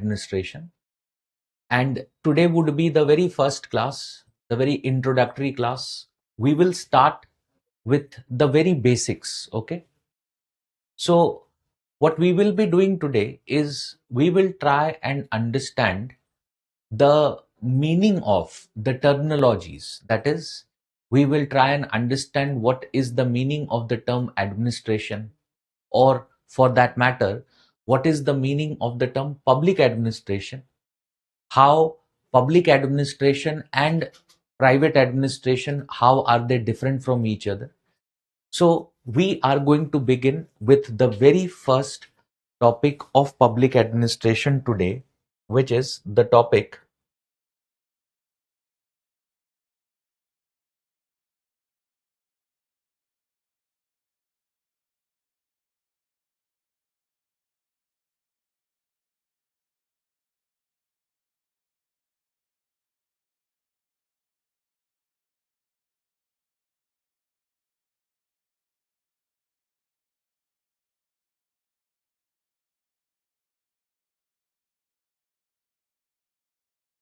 administration. And today would be the very first class, the very introductory class. We will start with the very basics, okay? So what we will be doing today is we will try and understand the meaning of the terminologies. That is, we will try and understand what is the meaning of the term administration, or for that matter, what is the meaning of the term public administration, how public administration and private administration, how are they different from each other. So we are going to begin with the very first topic of public administration today, which is the topic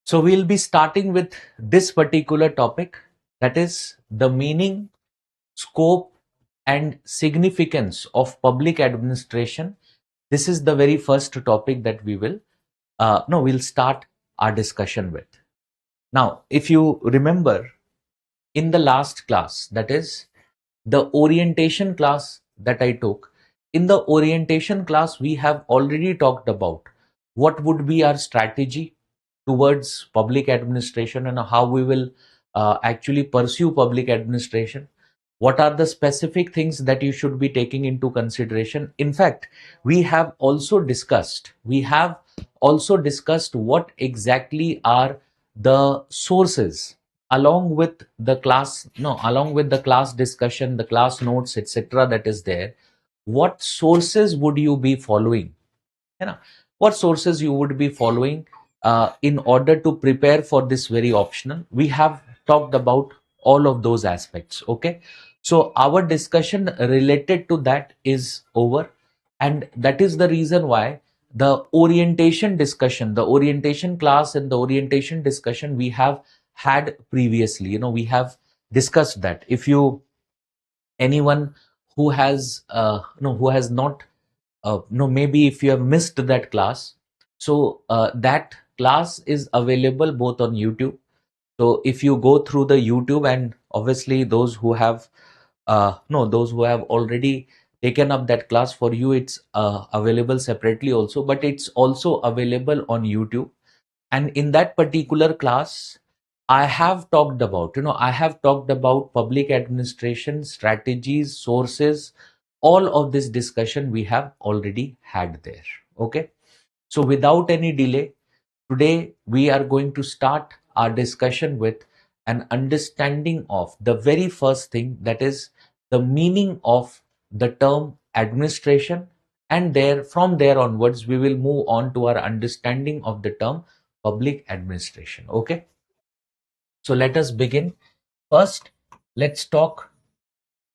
So we'll be starting with this particular topic, that is the meaning, scope, and significance of public administration. This is the very first topic that we'll start our discussion with. Now, if you remember in the last class, that is the orientation class that I took, in the orientation class, we have already talked about what would be our strategy towards public administration and how we will actually pursue public administration. What are the specific things that you should be taking into consideration? In fact, we have also discussed what exactly are the sources, along with the class discussion, the class notes, etc. that is there. What sources would you be following? You know, what sources you would be following in order to prepare for this very optional. We have talked about all of those aspects, okay? So our discussion related to that is over, and that is the reason why the orientation class and the orientation discussion we have had previously, we have discussed that. If you anyone who has who has not no maybe if you have missed that class, so that class is available both on YouTube. So if you go through the YouTube, and obviously those who have no those who have already taken up that class, for you it's available separately also, but it's also available on YouTube. And in that particular class, I have talked about public administration strategies, sources. All of this discussion we have already had there. Okay. So without any delay, today we are going to start our discussion with an understanding of the very first thing, that is the meaning of the term administration, and from there onwards we will move on to our understanding of the term public administration. Okay, so let us begin. First, let's talk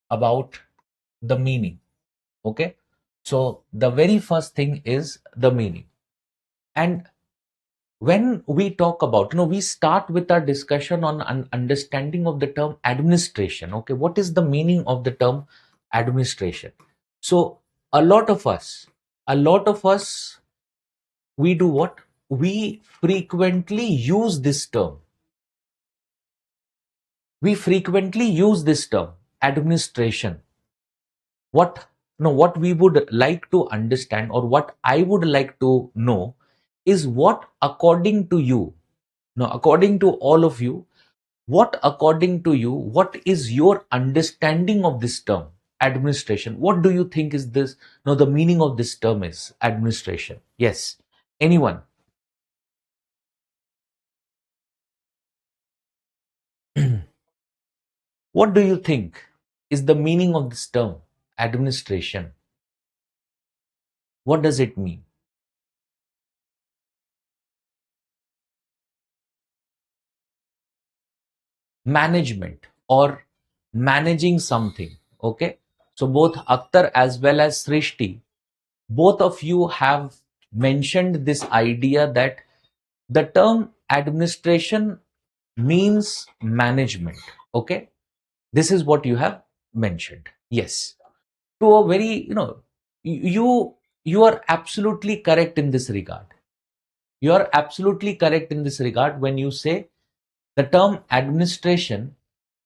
about the meaning. Okay, so the very first thing is the meaning. And when we talk about, we start with our discussion on an understanding of the term administration. Okay, what is the meaning of the term administration? So a lot of us we do what? We frequently use this term. We frequently use this term, administration. What what we would like to understand, or what I would like to know, is what according to you, according to all of you, what is your understanding of this term administration? What do you think is this? No, the meaning of this term is administration. Yes, anyone? What do you think is the meaning of this term administration? What does it mean? Management, or managing something. Okay, so both Akhtar as well as Srishti, both of you have mentioned this idea that the term administration means management. Okay, this is what you have mentioned. Yes, to a very, you you are absolutely correct in this regard. You are absolutely correct in this regard when you say the term administration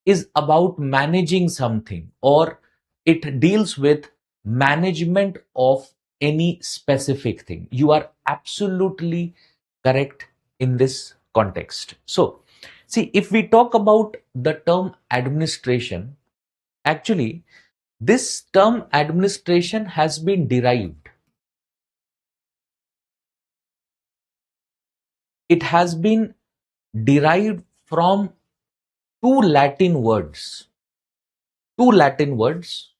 is about managing something, or it deals with management of any specific thing. You are absolutely correct in this context. So, see, if we talk about the term administration, actually, this term administration has been derived. It has been derived from two Latin words. Two Latin words.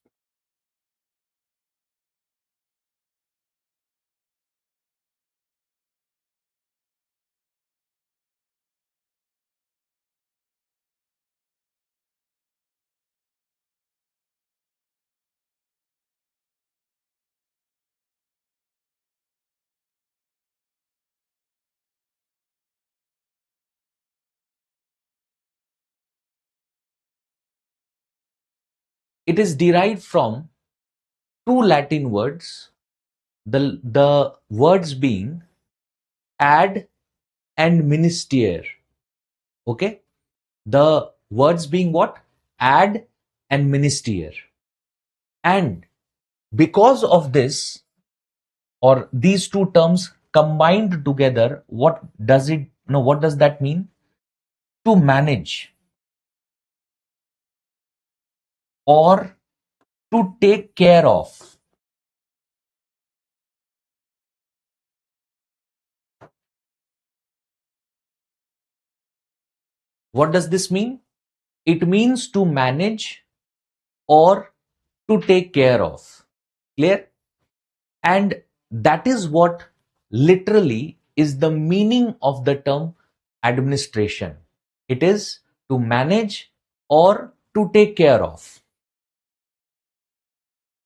It is derived from two Latin words. The words being ad and minister. Okay, the words being what? Ad and minister. And because of this, or these two terms combined together, what does it, no, what does that mean? To manage, or to take care of. What does this mean? It means to manage or to take care of. Clear? And that is what literally is the meaning of the term administration. It is to manage or to take care of.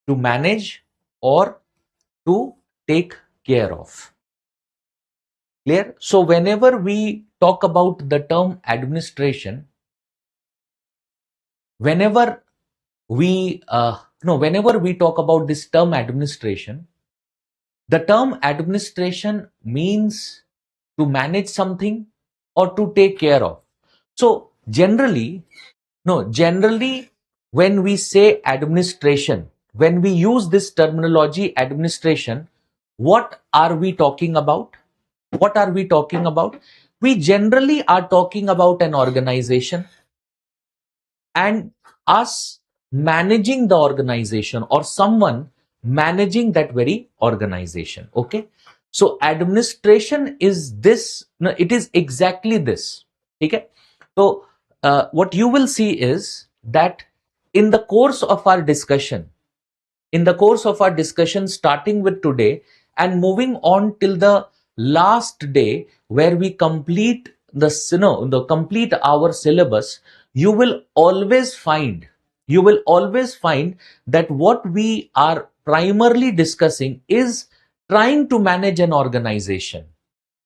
To manage or to take care of. Clear? So whenever we talk about the term administration, whenever we no whenever we talk about this term administration, the term administration means to manage something or to take care of. So generally, no, generally when we say administration, when we use this terminology administration, what are we talking about? What are we talking about? We generally are talking about an organization and us managing the organization, or someone managing that very organization. Okay, so administration is this, no, it is exactly this. Okay, so what you will see is that in the course of our discussion, starting with today and moving on till the last day where we complete the complete our syllabus, you will always find that what we are primarily discussing is trying to manage an organization,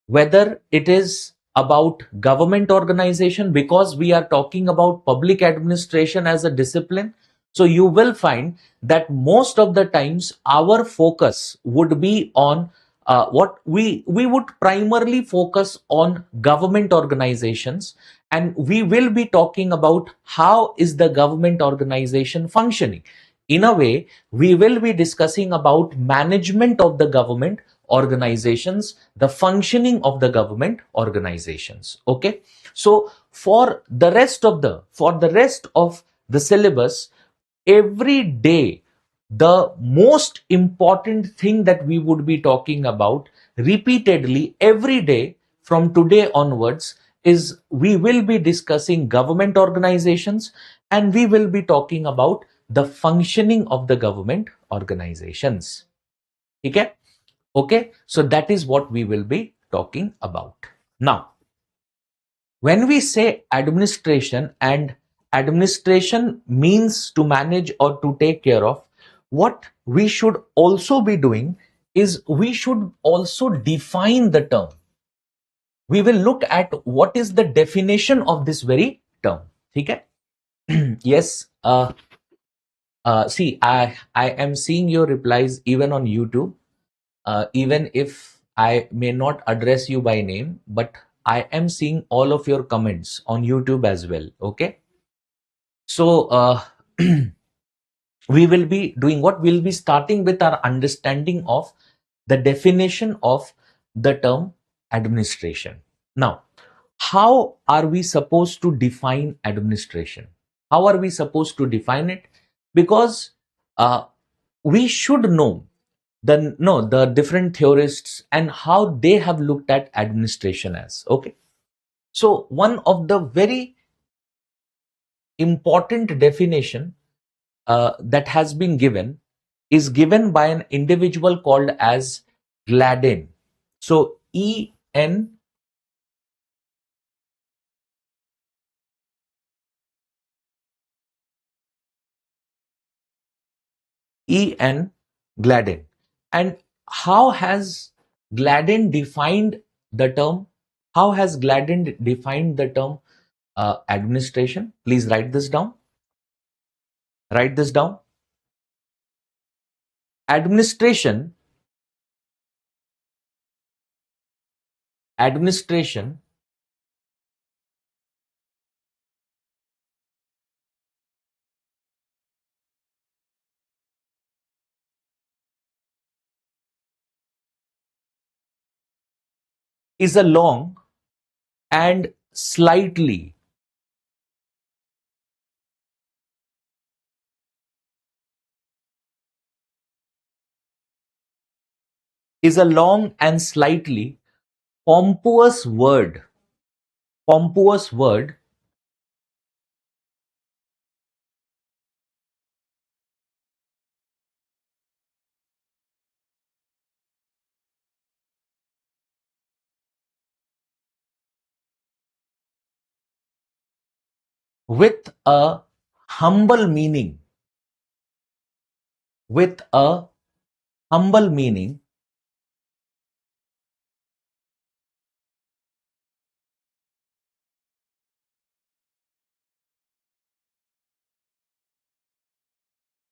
whether it is about government organization, because we are talking about public administration as a discipline. So you will find that most of the times our focus would be on what we would primarily focus on government organizations, and we will be talking about how is the government organization functioning. In a way, we will be discussing about management of the government organizations, the functioning of the government organizations. Okay, so for the rest of the syllabus, every day the most important thing that we would be talking about repeatedly every day from today onwards is we will be discussing government organizations, and we will be talking about the functioning of the government organizations. Okay, okay, so that is what we will be talking about. Now, when we say administration, and administration means to manage or to take care of, what we should also be doing is we should also define the term. We will look at what is the definition of this very term. Okay? Yes. See, I am seeing your replies even on YouTube. Even if I may not address you by name, but I am seeing all of your comments on YouTube as well. Okay. So we will be doing what? We'll be starting with our understanding of the definition of the term administration. Now, how are we supposed to define administration? How are we supposed to define it? Because we should know the different theorists and how they have looked at administration as. Okay. So one of the very important definition that has been given is given by an individual called as Gladden. So E.N. Gladden. And how has Gladden defined the term? How has Gladden defined the term administration? Please write this down. Write this down. Administration is a long and slightly is a long and slightly pompous word with a humble meaning, with a humble meaning,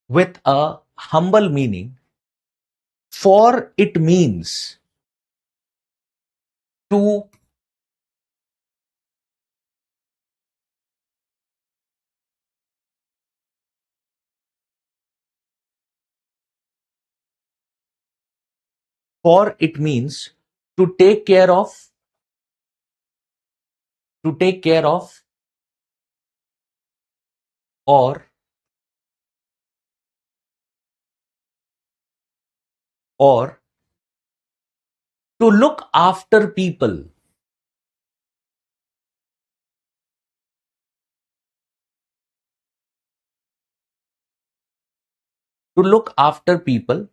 with a humble meaning, for it means to for it means to take care of, to take care of, or or to look after people, to look after people,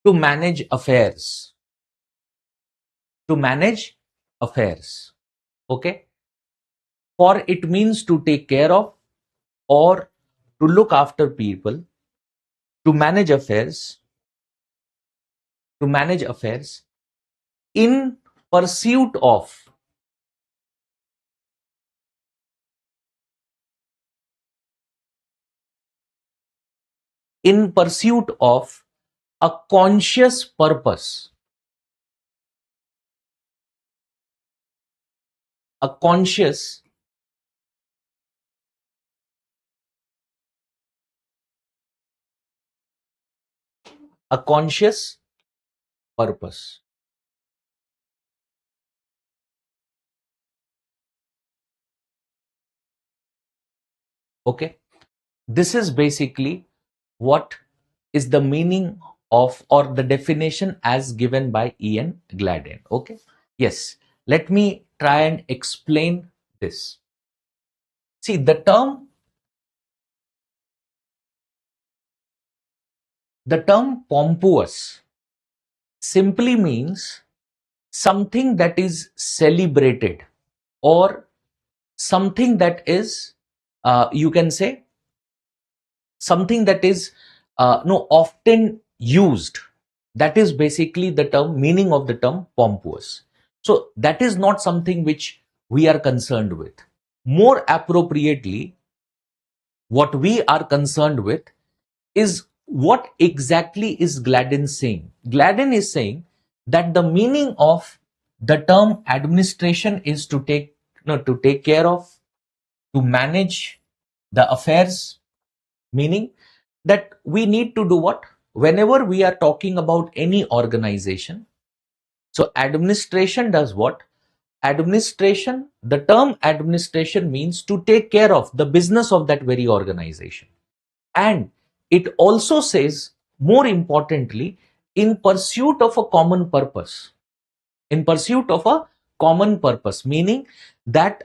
to manage affairs, to manage affairs. Okay. For it means to take care of or to look after people, to manage affairs, to manage affairs in pursuit of, in pursuit of a conscious purpose, a conscious, a conscious purpose. Okay. This is basically what is the meaning of or the definition as given by Ian Gladden. Okay. Yes. Let me try and explain this. See, the term pompous simply means something that is celebrated, or something that is, you can say, something that is no often used. That is basically the term, meaning of the term pompous. So that is not something which we are concerned with. More appropriately, what we are concerned with is what exactly is Gladden saying. Gladden is saying that the meaning of the term administration is to take, to take care of, to manage the affairs, meaning that we need to do what? Whenever we are talking about any organization, so administration does what? Administration, the term administration means to take care of the business of that very organization. And it also says, more importantly, in pursuit of a common purpose. In pursuit of a common purpose, meaning that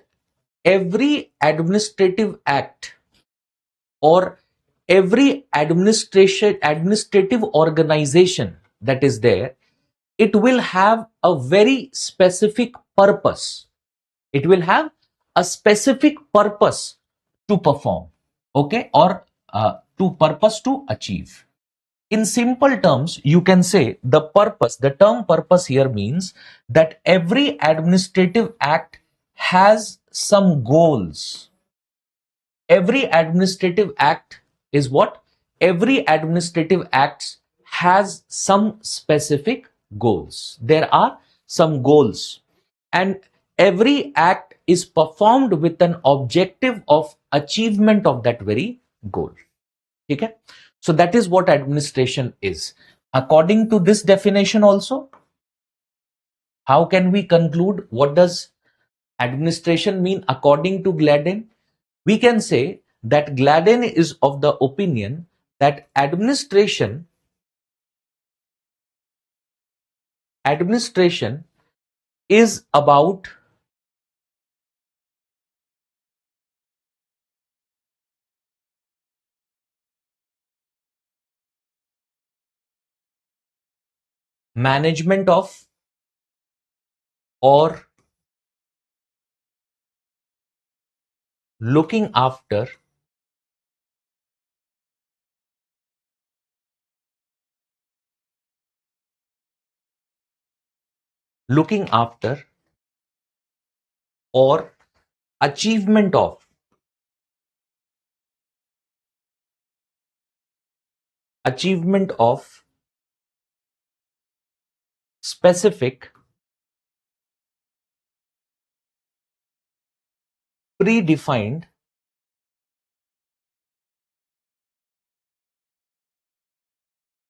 every administrative act, or every administrative organization that is there, it will have a very specific purpose. It will have a specific purpose to perform, okay, or to purpose to achieve. In simple terms, you can say the purpose, the term purpose here means that every administrative act has some goals. Every administrative act is what? Every administrative act has some specific goals. There are some goals, and every act is performed with an objective of achievement of that very goal. Okay? So that is what administration is. According to this definition also, how can we conclude what does administration mean according to Gladden? We can say that Gladden is of the opinion that administration is about management of, or looking after, looking after or achievement of, achievement of specific predefined,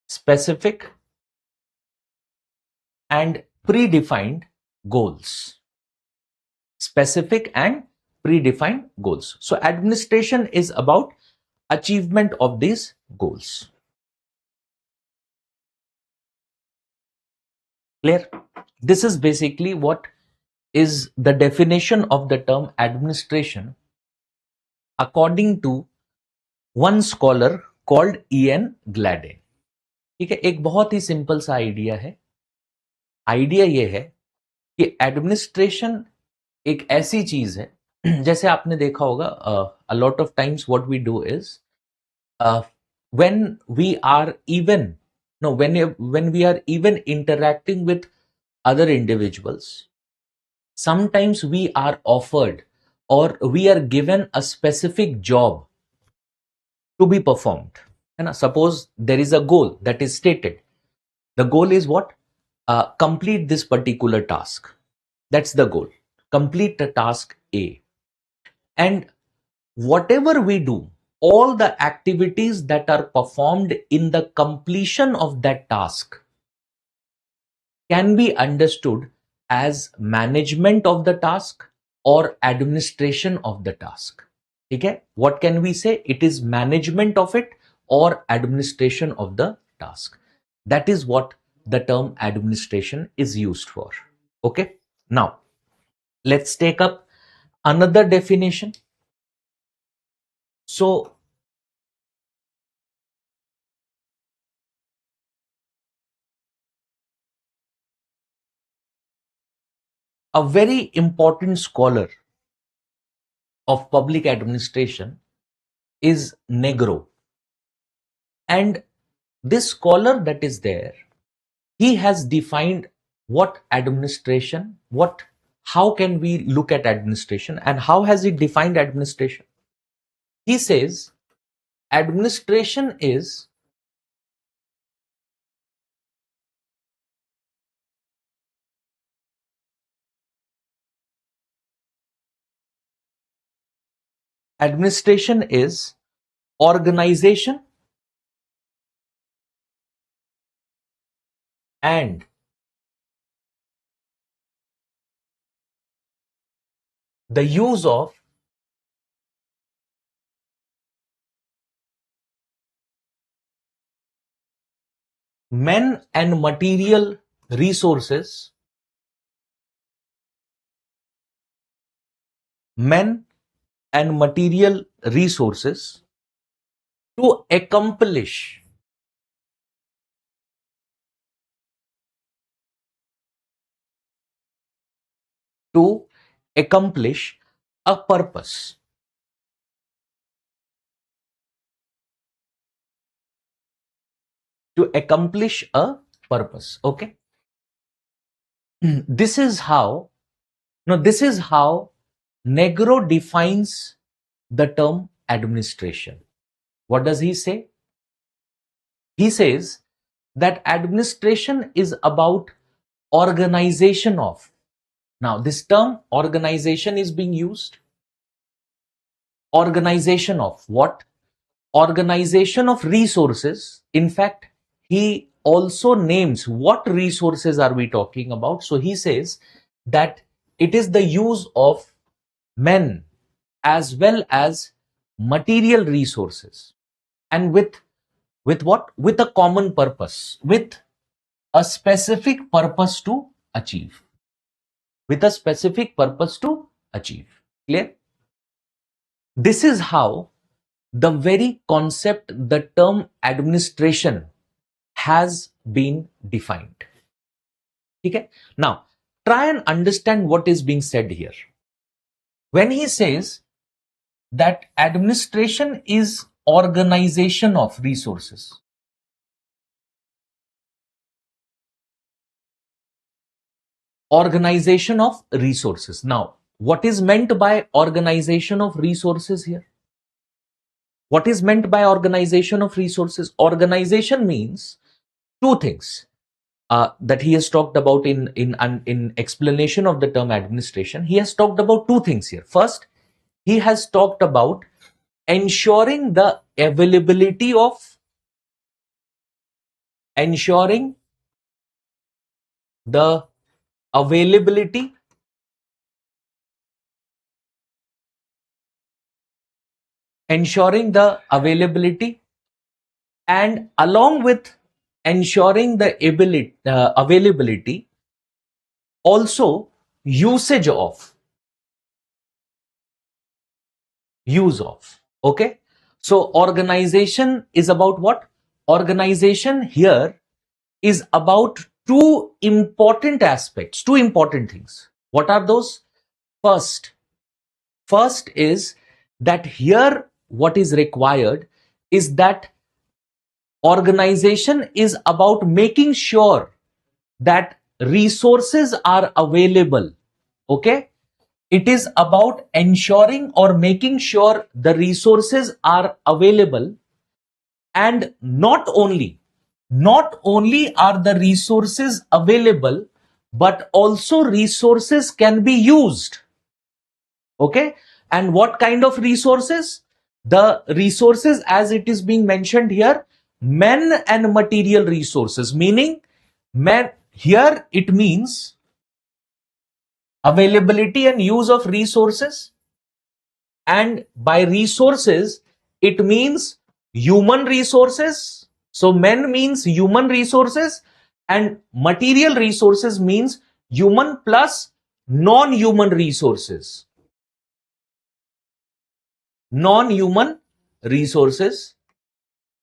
specific and predefined goals. Specific and predefined goals. So administration is about achievement of these goals. Clear? This is basically what is the definition of the term administration according to one scholar called Ian Gladden. ठीक है, एक बहुत ही simple सा idea है. Idea ये है कि administration एक ऐसी चीज है, जैसे आपने देखा होगा, a lot of times what we do is, when we are even no when we are even interacting with other individuals, sometimes we are offered or we are given a specific job to be performed. And suppose there is a goal that is stated. The goal is what? Complete this particular task. That's the goal. Complete the task A. And whatever we do, all the activities that are performed in the completion of that task can be understood as management of the task or administration of the task. Okay? What can we say? It is management of it or administration of the task. That is what the term administration is used for. Okay? Now, let's take up another definition. So, a very important scholar of public administration is Negro. And this scholar that is there, he has defined what administration, how can we look at administration, and how has he defined administration? He says administration is organization and the use of men and material resources, men and material resources to accomplish a purpose. To accomplish a purpose. Okay. This is how Negro defines the term administration. What does he say? He says that administration is about organization of. Now, this term organization is being used. Organization of what? Organization of resources. In fact, he also names what resources are we talking about. So he says that it is the use of men as well as material resources, and with what? With a common purpose, with a specific purpose to achieve. With a specific purpose to achieve. Clear? This is how the very concept, the term administration has been defined. Okay? Now, try and understand what is being said here. When he says that administration is organization of resources, organization of resources. Now, what is meant by organization of resources here? What is meant by organization of resources? Organization means two things that he has talked about in explanation of the term administration. He has talked about two things here. First, he has talked about ensuring the availability of ensuring the availability and along with ensuring the availability, also use of. Okay, so organization is about what? Organization here is about two important aspects, two important things. What are those? First is that here what is required is that organization is about making sure that resources are available. Okay, it is about ensuring or making sure the resources are available, and not only are the resources available, but also resources can be used. Okay, and what kind of resources? The resources, as it is being mentioned here, men and material resources, meaning men here, it means availability and use of resources, and by resources it means human resources. So men means human resources, and material resources means human plus non-human resources. Non-human resources.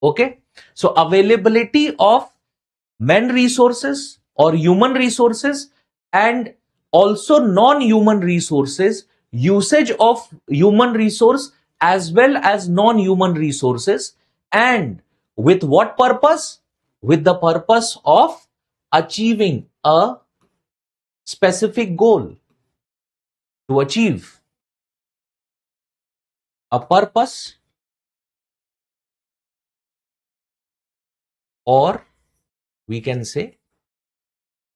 Okay, so availability of men resources or human resources, and also non-human resources, usage of human resource as well as non-human resources, and with what purpose? With the purpose of achieving a specific goal. To achieve a purpose, or we can say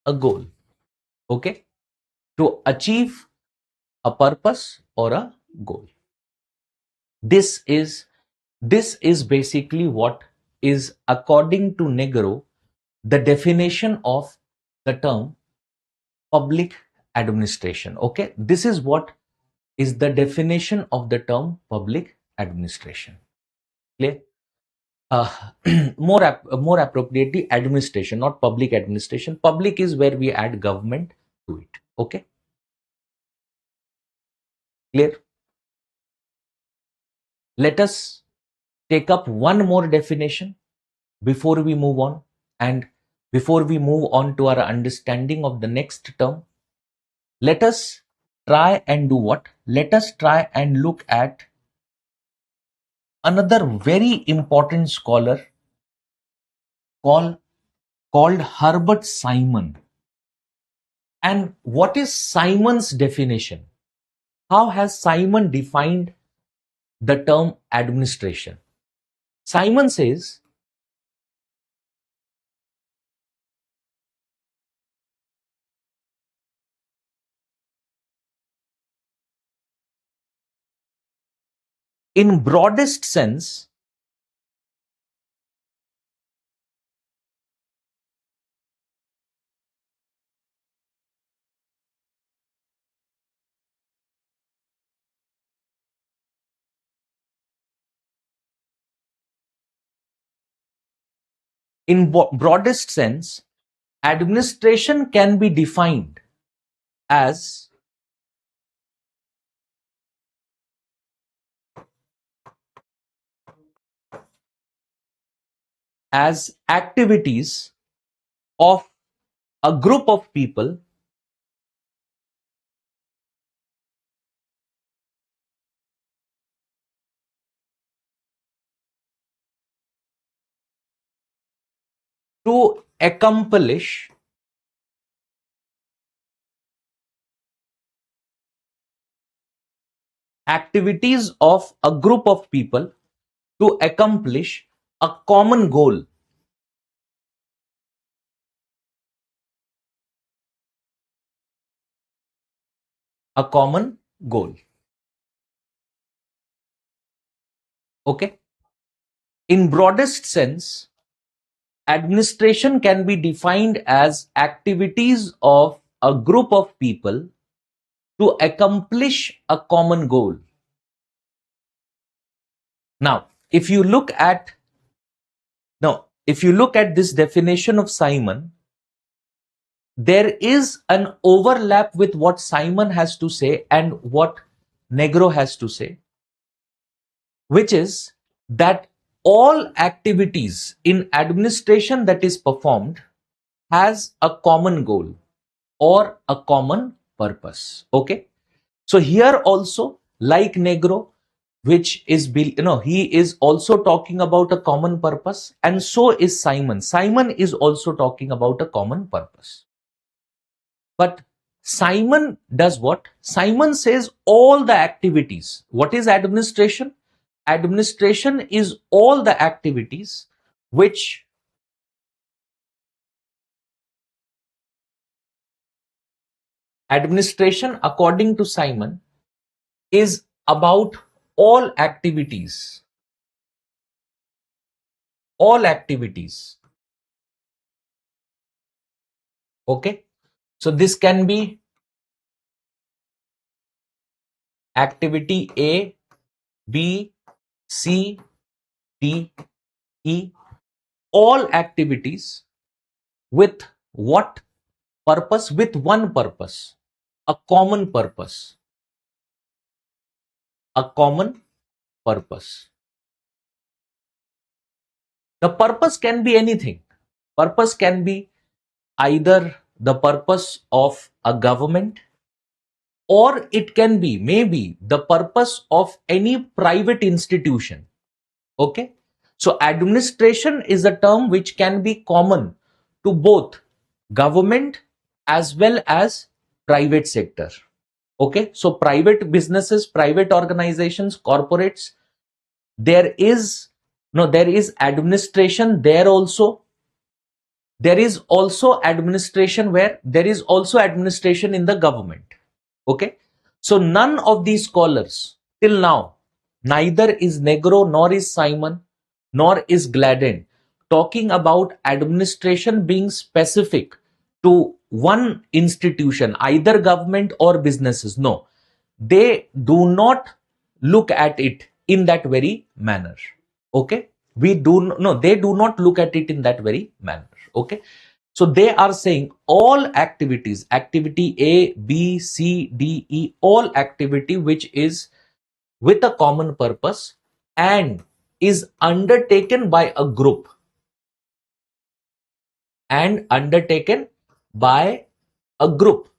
a goal. Okay, to achieve a purpose or a goal. This is basically what is, according to Negro, the definition of the term public administration. Okay, this is what is the definition of the term public administration. Clear? uh, more appropriately, administration, not public administration. Public is where we add government to it. Okay, clear? Let us take up one more definition before we move on, and before we move on to our understanding of the next term. Let us try and do what? Let us try and look at another very important scholar called Herbert Simon. And what is Simon's definition? How has Simon defined the term administration? Simon says, in broadest sense, broadest sense, administration can be defined as activities of a group of people to accomplish activities of a group of people to accomplish a common goal. A common goal. Okay. In broadest sense, administration can be defined as activities of a group of people to accomplish a common goal. Now, if you look at this definition of Simon, there is an overlap with what Simon has to say and what Negro has to say, which is that all activities in administration that is performed has a common goal or a common purpose. Okay, so here also, like Negro, which is, he is also talking about a common purpose, and so is Simon. Simon is also talking about a common purpose. But Simon does what? Simon says all the activities. What is administration? Administration is all the activities which administration, according to Simon, is about all activities. All activities. Okay. So this can be activity A, B, C, D, E. All activities with what purpose? With one purpose. A common purpose. A common purpose. The purpose can be anything. Purpose can be either the purpose of a government, or it can be maybe the purpose of any private institution. Okay, so administration is a term which can be common to both government as well as private sector. Okay, so private businesses, private organizations, corporates, there is there is administration there also. There is also administration where there is also administration in the government. Okay, so none of these scholars till now, neither is Negro nor is Simon nor is Gladden, talking about administration being specific to one institution, either government or businesses. No, they do not look at it in that very manner. Okay, we do no, they do not look at it in that very manner. Okay, so they are saying all activities, activity A, B, C, D, E, all activity which is with a common purpose and is undertaken by a group and undertaken by a group,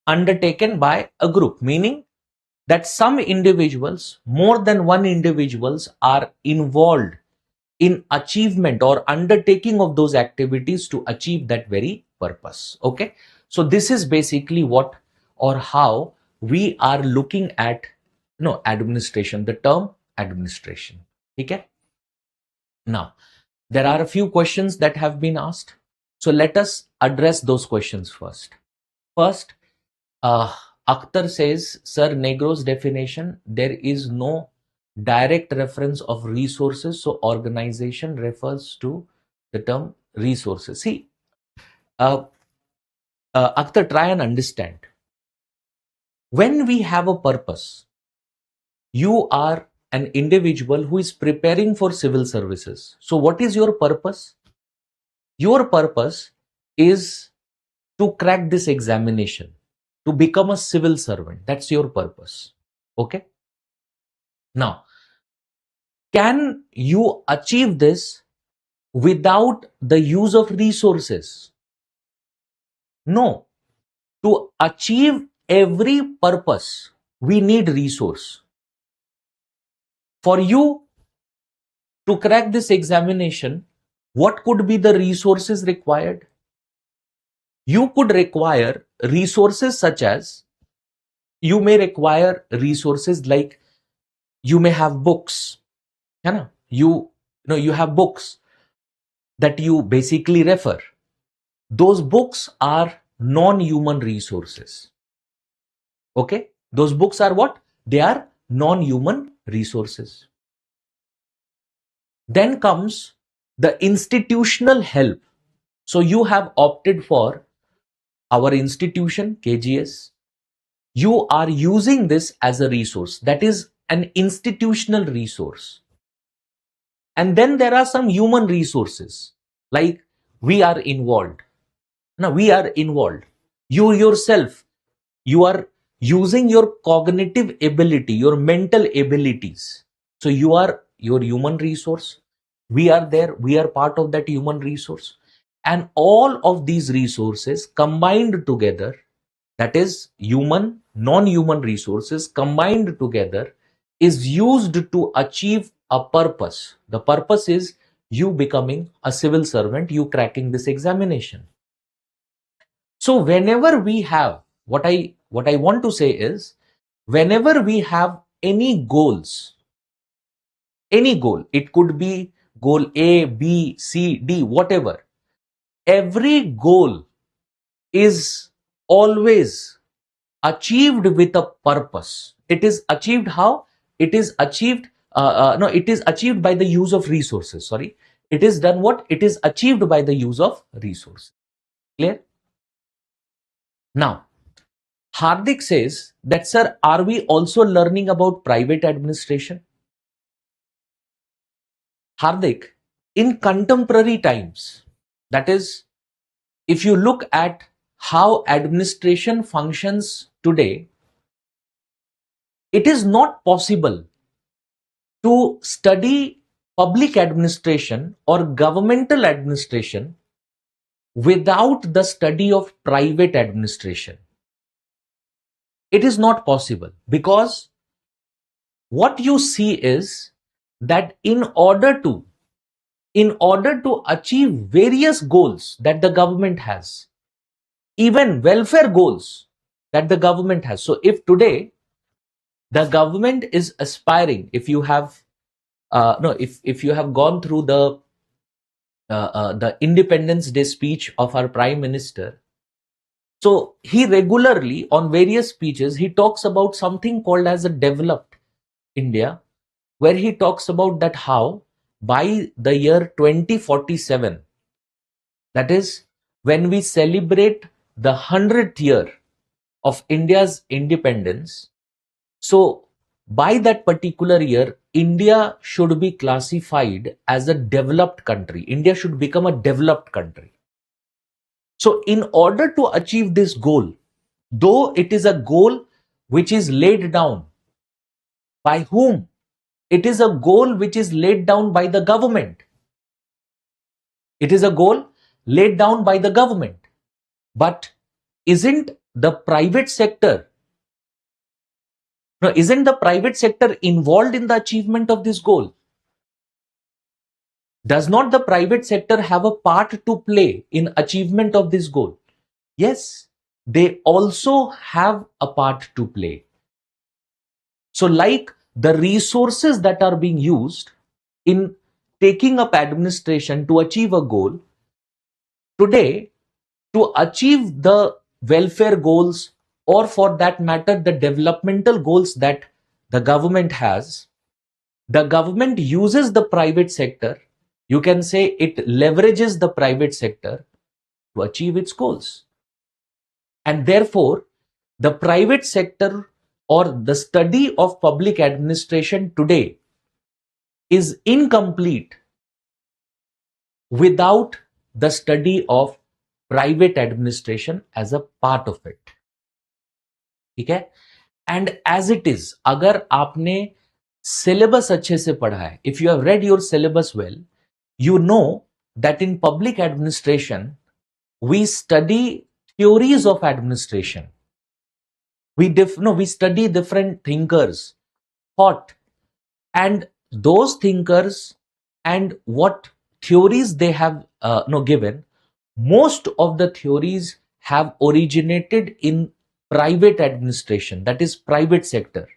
undertaken by a group, meaning that some individuals, more than one individuals, are involved in achievement or undertaking of those activities to achieve that very purpose. Okay, so this is basically what or how we are looking at administration, the term administration. Okay, now there are a few questions that have been asked, so let us address those questions first. First, Akhtar says, Sir, Negro's definition, there is no direct reference of resources, so organization refers to the term resources. See, uh, Akhtar, try and understand. When we have a purpose, you are an individual who is preparing for civil services. So what is your purpose? Your purpose is to crack this examination, to become a civil servant. That's your purpose. Okay. Now, can you achieve this without the use of resources? No. To achieve every purpose, we need resource. For you to crack this examination, what could be the resources required? You could require resources such as, you may require resources like, you may have books. You have books that you basically refer. Those books are non-human resources. Okay, those books are what? They are non-human resources. Then comes the institutional help. So you have opted for our institution, KGS. You are using this as a resource. That is an institutional resource. And then there are some human resources, like we are involved. Now we are involved. You yourself, you are using your cognitive ability, your mental abilities. So you are your human resource. We are there. We are part of that human resource. And all of these resources combined together, that is human, non-human resources combined together, is used to achieve a purpose. The purpose is you becoming a civil servant, you cracking this examination. So whenever we have, what I want to say is, whenever we have any goals, any goal, it could be goal A, B, C, D, whatever, every goal is always achieved with a purpose. It is achieved how? It is achieved, no, it is achieved by the use of resources. Sorry. It is done what? It is achieved by the use of resource. Clear? Now, Hardik says that, sir, are we also learning about private administration? Hardik, in contemporary times, that is, if you look at how administration functions today, it is not possible to study public administration or governmental administration without the study of private administration. It is not possible, because what you see is that in order to achieve various goals that the government has, even welfare goals that the government has. So if today the government is aspiring, if you have no if you have gone through the Independence Day speech of our Prime Minister, so he regularly on various speeches he talks about something called as a developed India, where he talks about that how by the year 2047, that is when we celebrate the 100th year of India's independence, so by that particular year, India should be classified as a developed country. India should become a developed country. So in order to achieve this goal, though it is a goal which is laid down by whom? It is a goal which is laid down by the government. It is a goal laid down by the government. But isn't the private sector, no, isn't the private sector involved in the achievement of this goal? Does not the private sector have a part to play in achievement of this goal? Yes, they also have a part to play. So like the resources that are being used in taking up administration to achieve a goal, today to achieve the welfare goals, or for that matter the developmental goals that the government has, the government uses the private sector. You can say it leverages the private sector to achieve its goals. And therefore, the private sector or the study of public administration today is incomplete without the study of private administration as a part of it. ठीक है? And as it is, अगर आपने syllabus अच्छे से पढ़ा है, if you have read your syllabus well, you know that in public administration we study theories of administration. We study different thinkers, thought, and those thinkers and what theories they have given. Most of the theories have originated in private administration, that is private sector.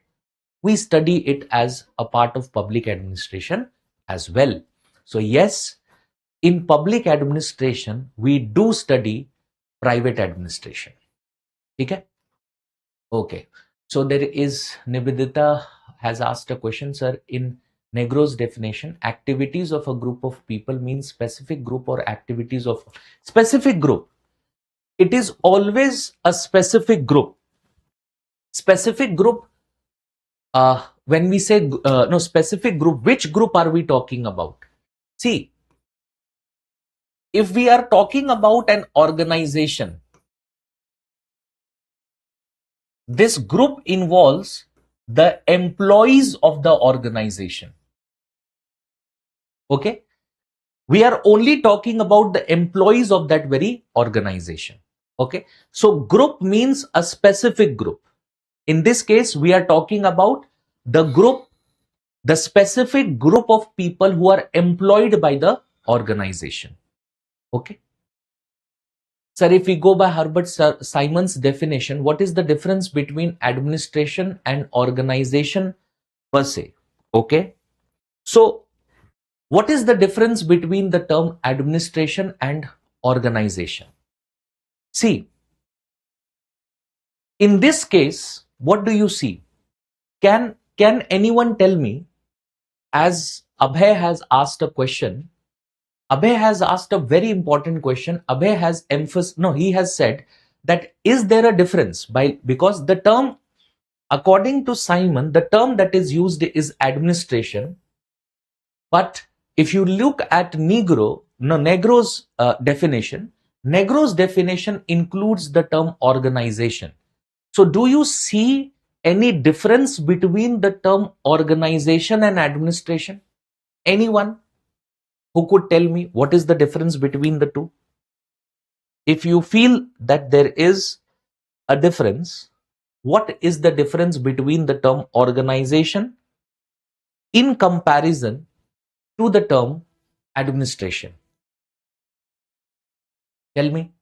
We study it as a part of public administration as well. So yes, in public administration we do study private administration. Okay. Okay. So there is Nivedita has asked a question, sir. In Negro's definition, activities of a group of people means specific group or activities of specific group. It is always a specific group. Specific group. When we say no specific group, which group are we talking about? See, if we are talking about an organization, this group involves the employees of the organization. Okay, we are only talking about the employees of that very organization. Okay, so group means a specific group. In this case, we are talking about the group, the specific group of people who are employed by the organization. Okay. Sir, if we go by Herbert Simon's definition, what is the difference between administration and organization per se? Okay. So, what is the difference between the term administration and organization? See, in this case, what do you see? Can anyone tell me, as Abhay has asked a question, Abhay has asked a very important question. Abhay has he has said that is there a difference because the term, according to Simon, the term that is used is administration. But if you look at Negro's definition, Negro's definition includes the term organization. So do you see any difference between the term organization and administration? Anyone who could tell me what is the difference between the two? If you feel that there is a difference, what is the difference between the term organization in comparison to the term administration? Tell me.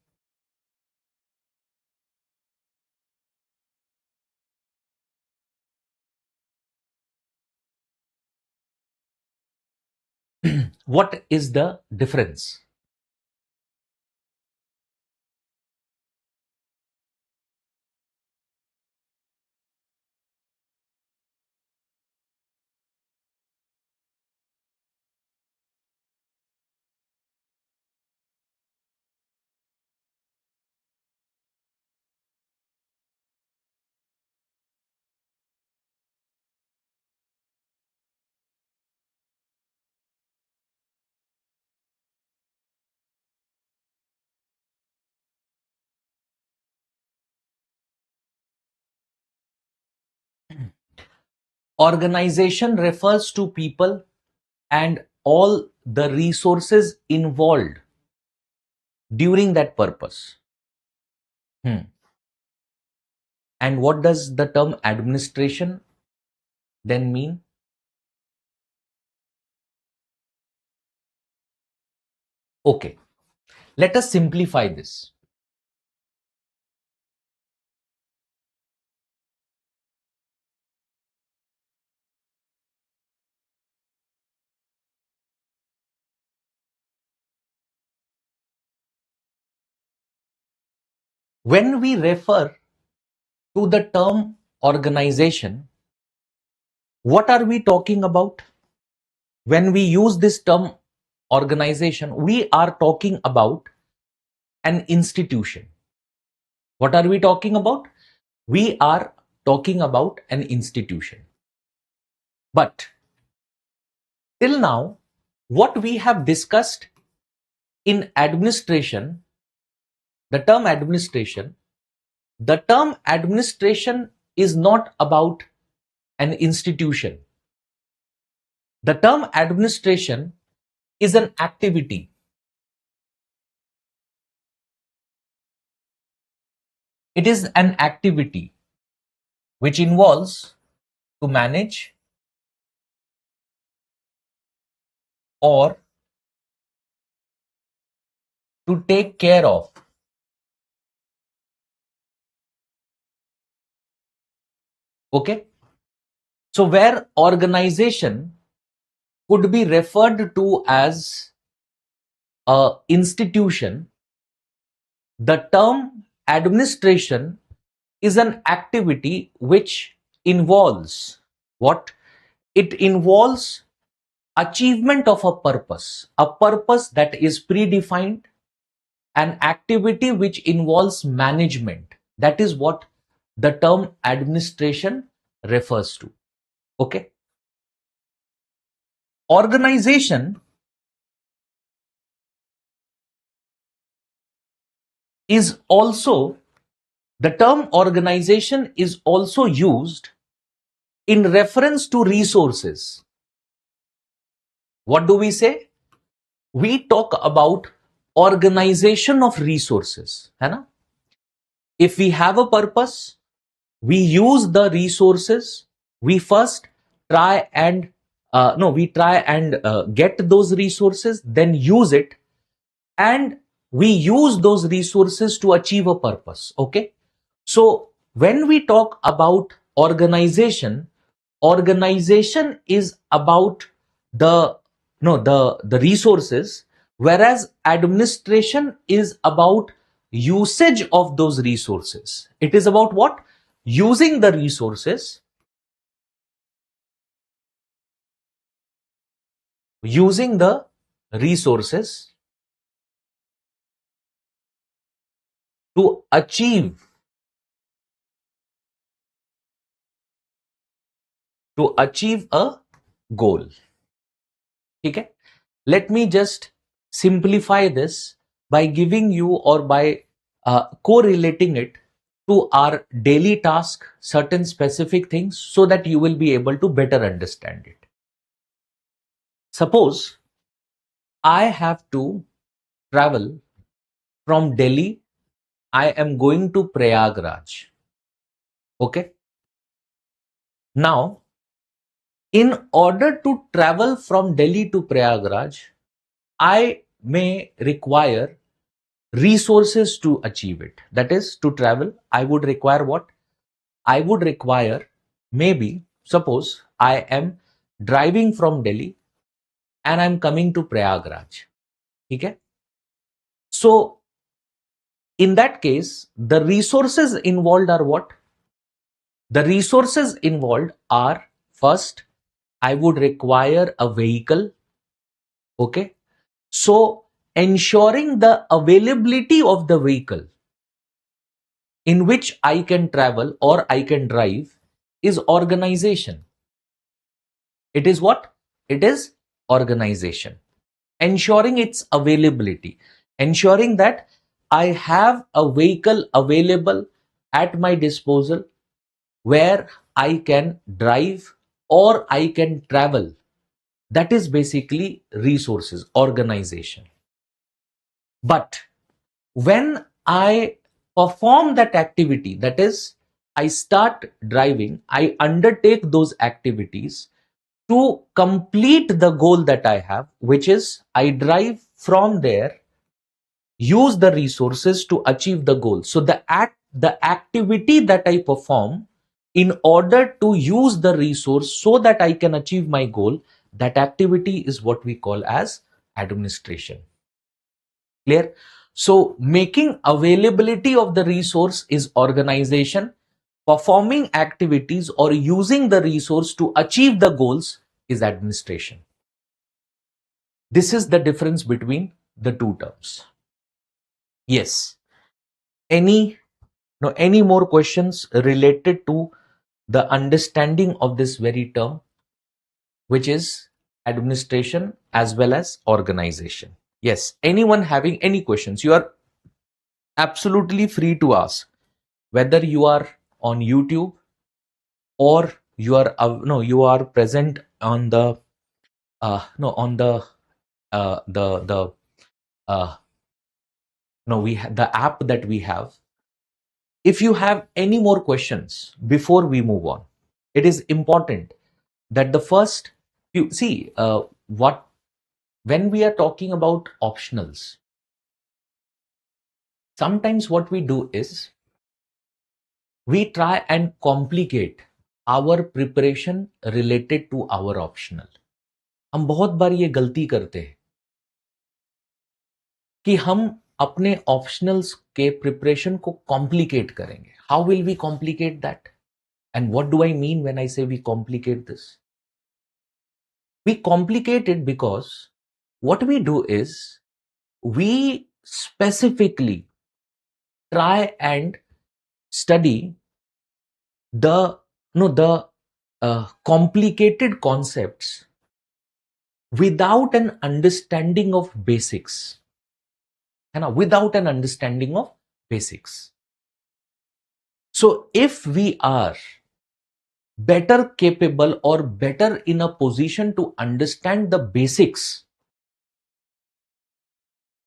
What is the difference? Organization refers to people and all the resources involved during that purpose. And what does the term administration then mean? Okay, let us simplify this. When we refer to the term organization, what are we talking about? When we use this term organization, we are talking about an institution. What are we talking about? We are talking about an institution. But till now, what we have discussed in administration, the term administration is not about an institution. The term administration is an activity. It is an activity which involves to manage or to take care of. Okay? So where organization could be referred to as a institution, the term administration is an activity which involves what? It involves achievement of a purpose that is predefined, an activity which involves management. That is what the term administration refers to. Okay. Organization is also, the term organization is also used in reference to resources. What do we say? We talk about organization of resources. है ना? If we have a purpose, we use the resources. We first try and get those resources, then use it, and we use those resources to achieve a purpose. Okay, so when we talk about organization, organization is about the the resources, whereas administration is about usage of those resources. It is about what? Using the resources, using the resources to achieve a goal. Okay, let me just simplify this by giving you, or by correlating it to our daily task, certain specific things, so that you will be able to better understand it. Suppose I have to travel from Delhi, I am going to Prayagraj. Okay. Now, in order to travel from Delhi to Prayagraj, I may require resources to achieve it. That is, to travel, I would require what? I would require, maybe, suppose I am driving from Delhi and I'm coming to Prayagraj. Okay? So, in that case, the resources involved are what? The resources involved are, first, I would require a vehicle. Okay? So, ensuring the availability of the vehicle in which I can travel or I can drive is organization. It is what? It is organization. Ensuring its availability. Ensuring that I have a vehicle available at my disposal where I can drive or I can travel. That is basically resources, organization. But when I perform that activity, that is, I start driving, I undertake those activities to complete the goal that I have, which is I drive from there, use the resources to achieve the goal. So the activity that I perform in order to use the resource so that I can achieve my goal, that activity is what we call as administration. Clear? So making availability of the resource is organization. Performing activities or using the resource to achieve the goals is administration. This is the difference between the two terms. Yes. Any more questions related to the understanding of this very term, which is administration as well as organization? Yes. Anyone having any questions? You are absolutely free to ask, whether you are on YouTube or you are you are present on the no on the no we the app that we have. If you have any more questions before we move on, it is important that the first you see what when we are talking about optionals, sometimes what we do is we try and complicate our preparation related to our optional. हम बहुत बार ये गलती करते हैं कि हम अपने optionals के प्रिपरेशन को कॉम्प्लिकेट करेंगे. How will we complicate that? And what do I mean when I say we complicate this? We complicate it because what we do is we specifically try and study the complicated concepts without an understanding of basics. Without an understanding of basics. So if we are better capable or better in a position to understand the basics,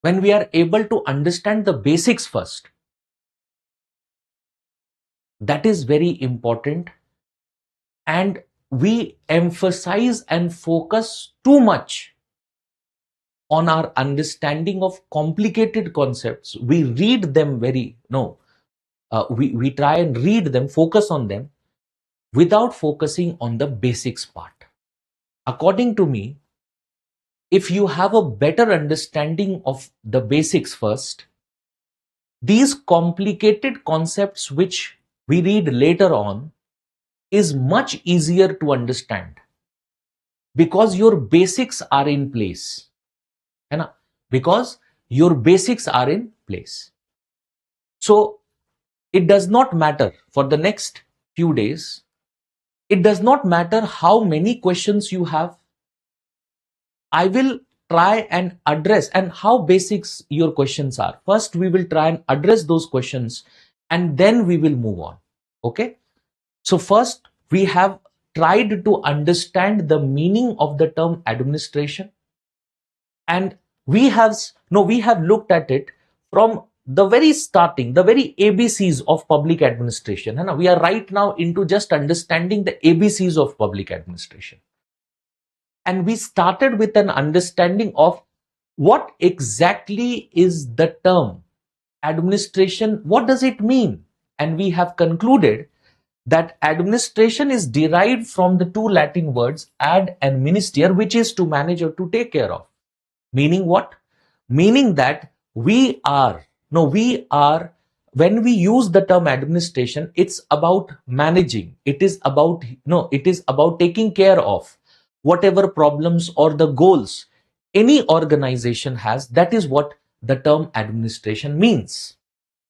when we are able to understand the basics first, that is very important, and we emphasize and focus too much on our understanding of complicated concepts. We read them we try and read them, focus on them without focusing on the basics part. According to me, if you have a better understanding of the basics first, these complicated concepts which we read later on is much easier to understand because your basics are in place. Because your basics are in place. So it does not matter for the next few days. It does not matter how many questions you have. I will try and address and how basics your questions are. First, we will try and address those questions and then we will move on. Okay. So first, we have tried to understand the meaning of the term administration, and we have looked at it from the very starting, the very ABCs of public administration. And we are right now into just understanding the ABCs of public administration. And we started with an understanding of what exactly is the term administration, what does it mean? And we have concluded that administration is derived from the two Latin words ad and minister, which is to manage or to take care of. Meaning what? Meaning that when we use the term administration, it's about managing. It is about taking care of whatever problems or the goals any organization has. That is what the term administration means.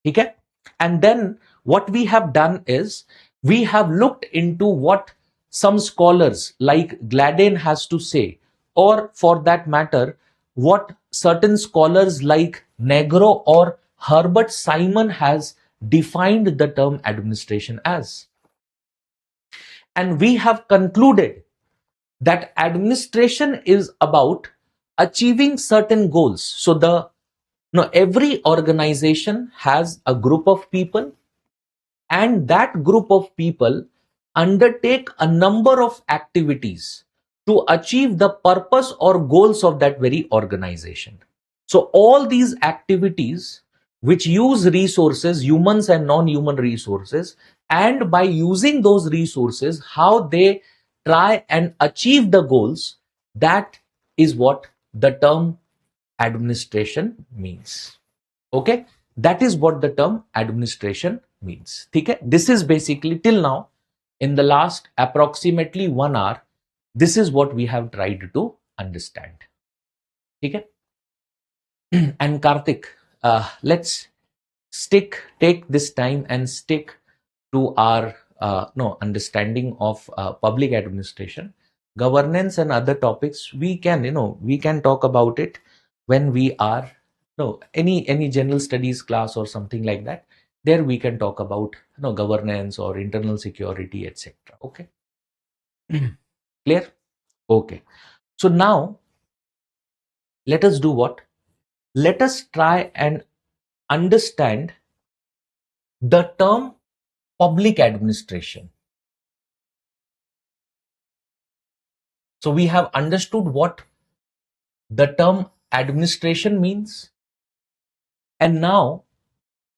Okay? And then what we have done is we have looked into what some scholars like Gladden has to say, or for that matter, what certain scholars like Negro or Herbert Simon has defined the term administration as. And we have concluded that administration is about achieving certain goals. So every organization has a group of people, and that group of people undertake a number of activities to achieve the purpose or goals of that very organization. So all these activities which use resources, humans and non-human resources, and by using those resources, how they try and achieve the goals, that is what the term administration means. Okay, that is what the term administration means. Okay, this is basically till now, in the last approximately 1 hour, this is what we have tried to understand. Okay. And Karthik, let's take this time and stick to our understanding of public administration, governance, and other topics. We can talk about it when we are any general studies class or something like that. There we can talk about governance or internal security, etc. Okay. Clear? Okay. So now let us do what? Let us try and understand the term public administration. So we have understood what the term administration means, and now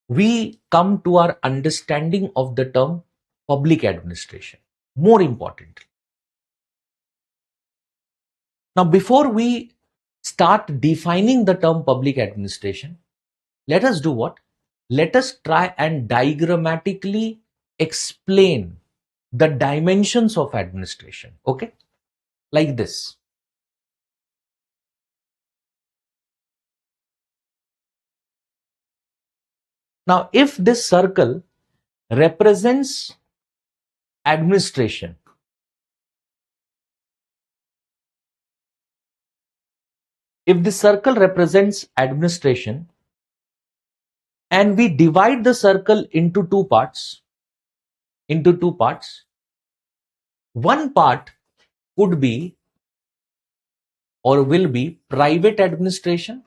we come to our understanding of the term public administration. More importantly, now before we start defining the term public administration, let us do what? Let us try and diagrammatically explain the dimensions of administration. Okay, like this. Now, if this circle represents administration, if the circle represents administration, and we divide the circle into two parts, one part could be or will be private administration,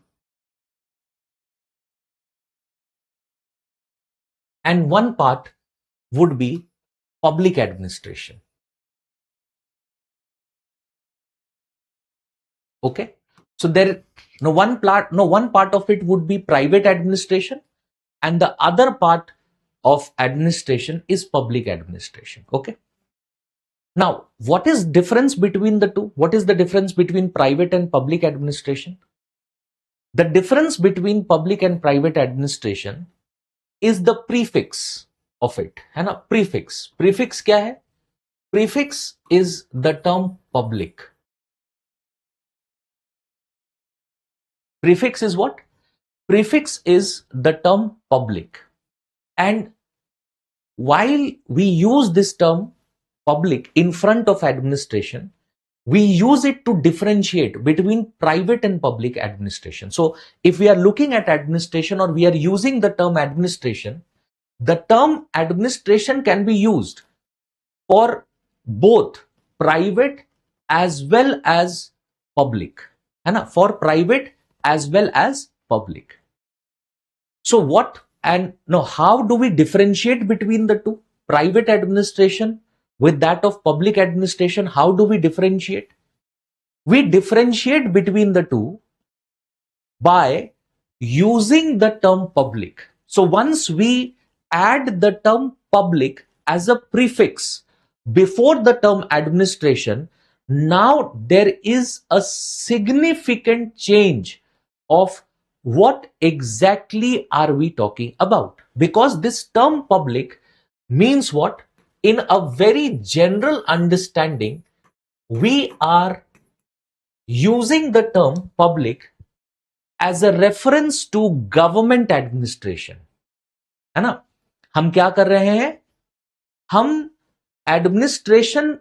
and one part would be public administration. Okay, so one part of it would be private administration, and the other part of administration is public administration. Okay, now what is difference between the two? What is the difference between private and public administration? The difference between public and private administration is the prefix of it, है ना? Prefix क्या है? Prefix is the term public. Prefix is what? Prefix is the term public. And while we use this term public in front of administration, we use it to differentiate between private and public administration. So if we are looking at administration, or we are using the term administration, the term administration can be used for both private as well as public, है ना? For private as well as public. So what and now how do we differentiate between the two? Private administration with that of public administration, how do we differentiate? We differentiate between the two by using the term public. So once we add the term public as a prefix before the term administration, now there is a significant change of what exactly are we talking about, because this term public means what? In a very general understanding, we are using the term public as a reference to government administration, है ना? हम क्या कर रहे हैं? हम administration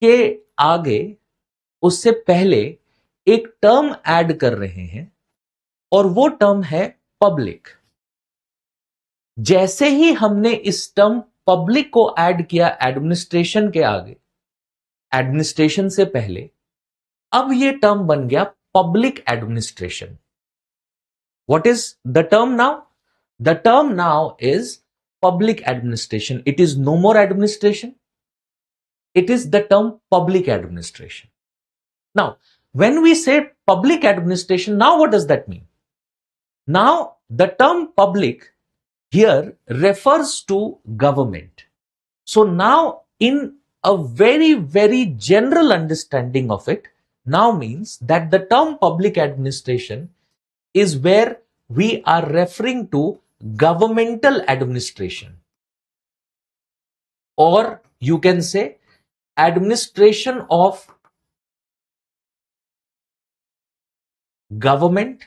के आगे, उससे पहले एक टर्म ऐड कर रहे हैं और वो टर्म है पब्लिक। जैसे ही हमने इस टर्म पब्लिक को ऐड किया एडमिनिस्ट्रेशन के आगे, एडमिनिस्ट्रेशन से पहले, अब ये टर्म बन गया public administration. What is the term now? The term now is public administration. It is no more administration. It is the term public administration. Now, when we say public administration, now what does that mean? Now, the term public here refers to government. So now, in a very, very general understanding of it, now means that the term public administration is where we are referring to governmental administration, or you can say administration of government,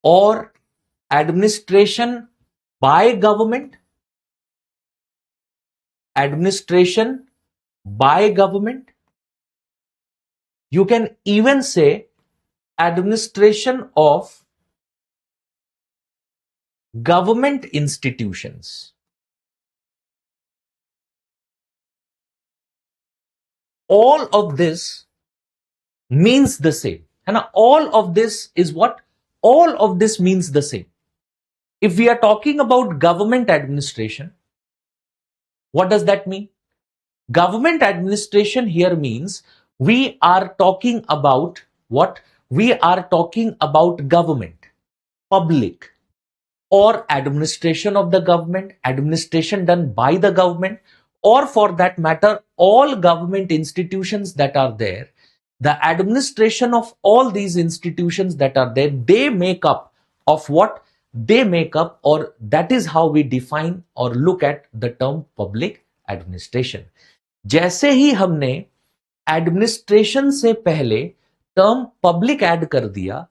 or administration by government, administration by government. You can even say administration of government institutions. All of this means the same. And all of this is what? All of this means the same. If we are talking about government administration, what does that mean? Government administration here means we are talking about what? We are talking about government, public, or administration of the government, administration done by the government, or for that matter, all government institutions that are there. The administration of all these institutions that are there, they make up of what? They make up, or that is how we define or look at the term public administration. जैसे ही हमने administration से पहले term public add कर दिया,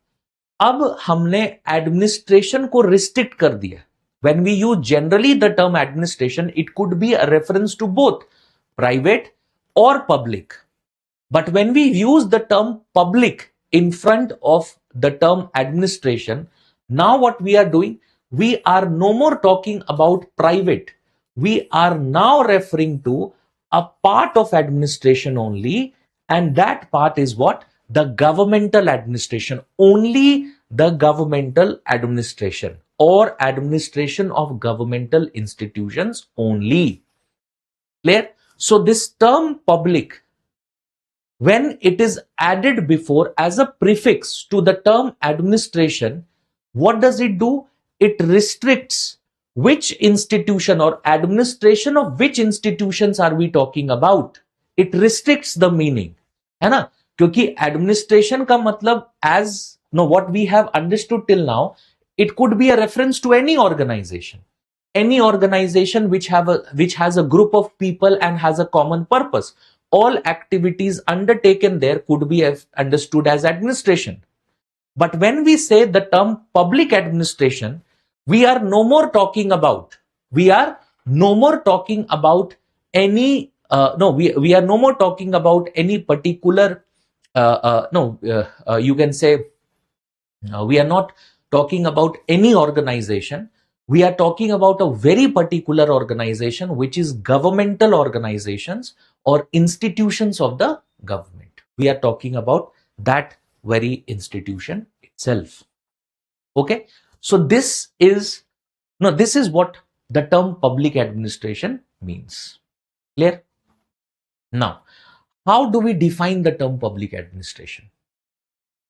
अब हमने administration को restrict कर दिया. When we use generally the term administration, it could be a reference to both private or public. But when we use the term public in front of the term administration, now what we are doing? We are no more talking about private. We are now referring to a part of administration only, and that part is what? The governmental administration. Only the governmental administration, or administration of governmental institutions only. Clear? So this term public, when it is added before as a prefix to the term administration, what does it do? It restricts which institution or administration of which institutions are we talking about. It restricts the meaning, है ना? क्योंकि administration का मतलब, as no, what we have understood till now, it could be a reference to any organization. Any organization which has a group of people and has a common purpose. All activities undertaken there could be understood as administration. But when we say the term public administration, we are no more talking about any we are no more talking about any particular you can say we are not talking about any organization. We are talking about a very particular organization, which is governmental organizations or institutions of the government. We are talking about that very institution itself. Okay, so this is what the term public administration means. Clear? Now, how do we define the term public administration?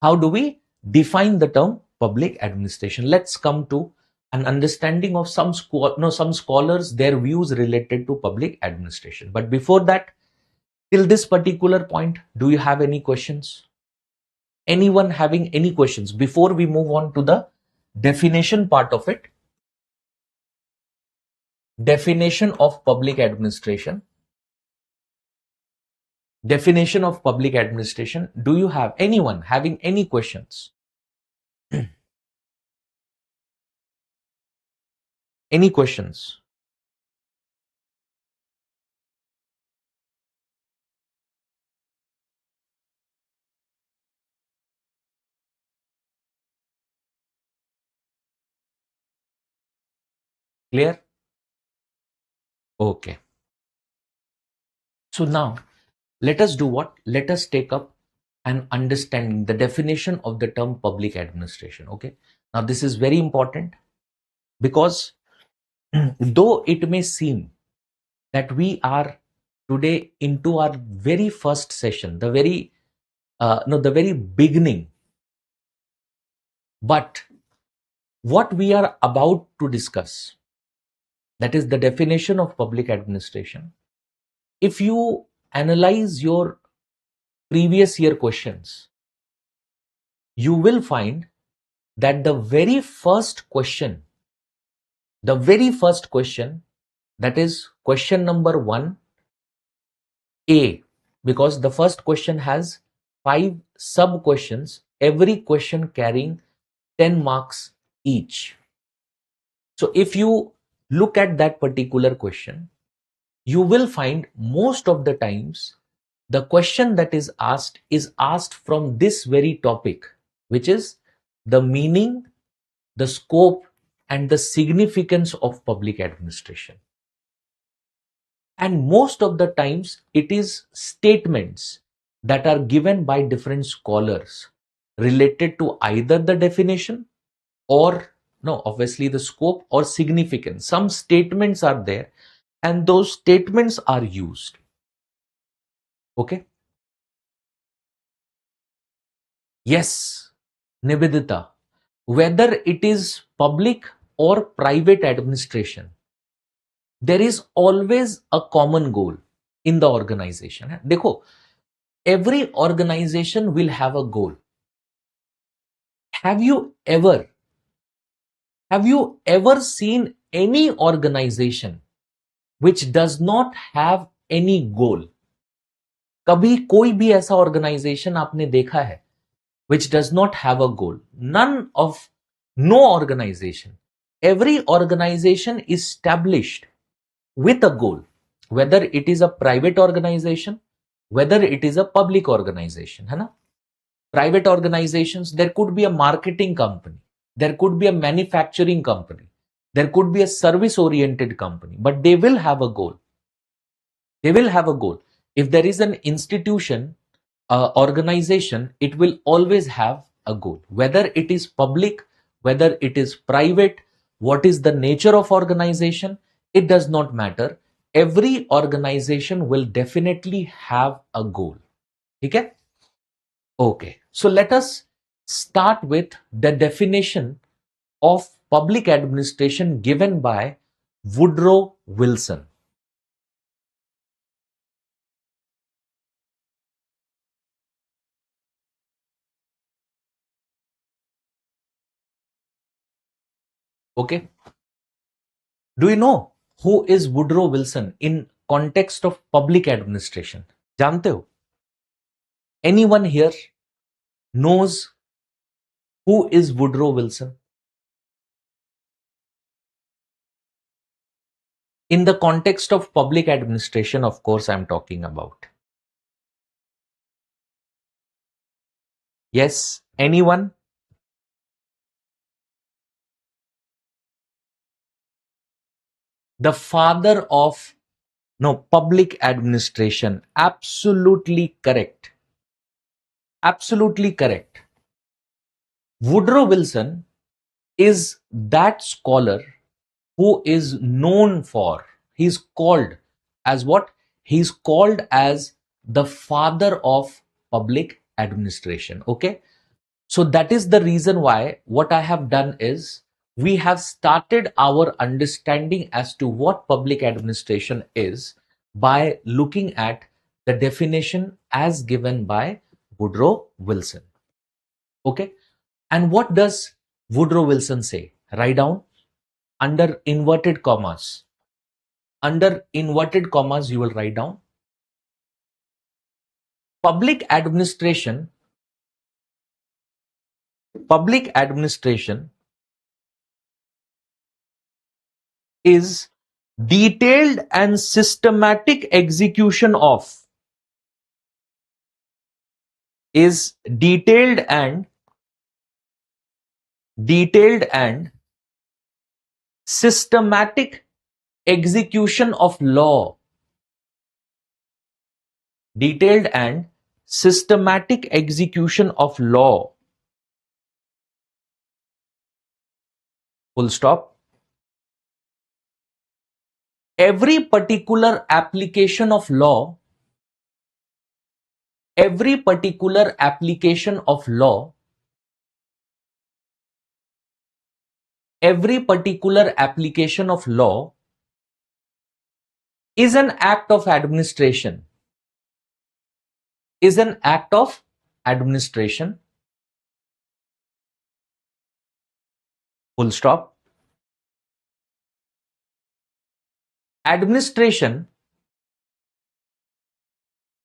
How do we define the term public administration? Let's come to an understanding of some scholars, their views related to public administration. But before that, till this particular point, do you have any questions? Anyone having any questions before we move on to the definition part of it? Definition of public administration. Definition of public administration. Do you have anyone having any questions? Any questions? Clear? Okay. So now let us do what? Let us take up an understanding the definition of the term public administration. Okay. Now this is very important because though it may seem that we are today into our very first session, the very no, the very beginning, but what we are about to discuss, that is the definition of public administration. If you analyze your previous year questions, you will find that the very first question, that is question number 1A, because the first question has 5 sub questions, every question carrying 10 marks each. So if you look at that particular question, you will find most of the times the question that is asked from this very topic, which is the meaning, the scope, and the significance of public administration. And most of the times it is statements that are given by different scholars related to either the definition or no, obviously the scope or significance. Some statements are there and those statements are used. Okay. Yes, Nivedita, whether it is public or private administration, there is always a common goal in the organization. देखो, every organization will have a goal. Have you ever seen any organization which does not have any goal? कभी कोई भी ऐसा organization आपने देखा है which does not have a goal? No organization. Every organization is established with a goal, whether it is a private organization, whether it is a public organization, है ना? Private organizations, there could be a marketing company, there could be a manufacturing company, there could be a service oriented company, but they will have a goal. They will have a goal. If there is an institution, organization, it will always have a goal, whether it is public, whether it is private, what is the nature of organization, it does not matter. Every organization will definitely have a goal. Okay? Okay. So let us start with the definition of public administration given by Woodrow Wilson. Okay. Do you know who is Woodrow Wilson in context of public administration? जानते हो? Anyone here knows who is Woodrow Wilson? In the context of public administration, of course, I'm talking about. Yes, anyone? The father of public administration. Absolutely correct. Absolutely correct. Woodrow Wilson is that scholar who is known for, he's called as what? He's called as the father of public administration. Okay. So that is the reason why what I have done is we have started our understanding as to what public administration is by looking at the definition as given by Woodrow Wilson. Okay. And what does Woodrow Wilson say? Write down under inverted commas. Under inverted commas, you will write down public administration. Public administration is detailed and systematic execution of is detailed and systematic execution of law. Detailed and systematic execution of law. Full stop. Every particular application of law, every particular application of law, every particular application of law is an act of administration. Is an act of administration. Full stop. Administration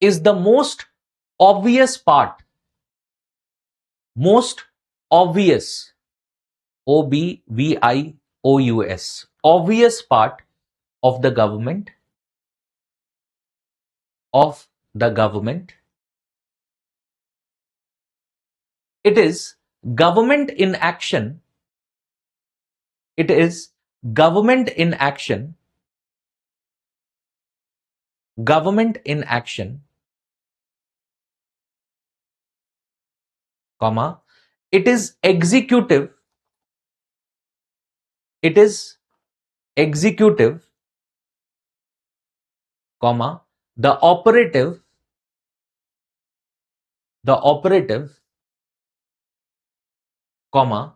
is the most obvious part, most obvious, obvious, obvious part of the government, of the government. It is government in action. It is government in action. Government in action, comma, it is executive. It is executive, comma, the operative, comma,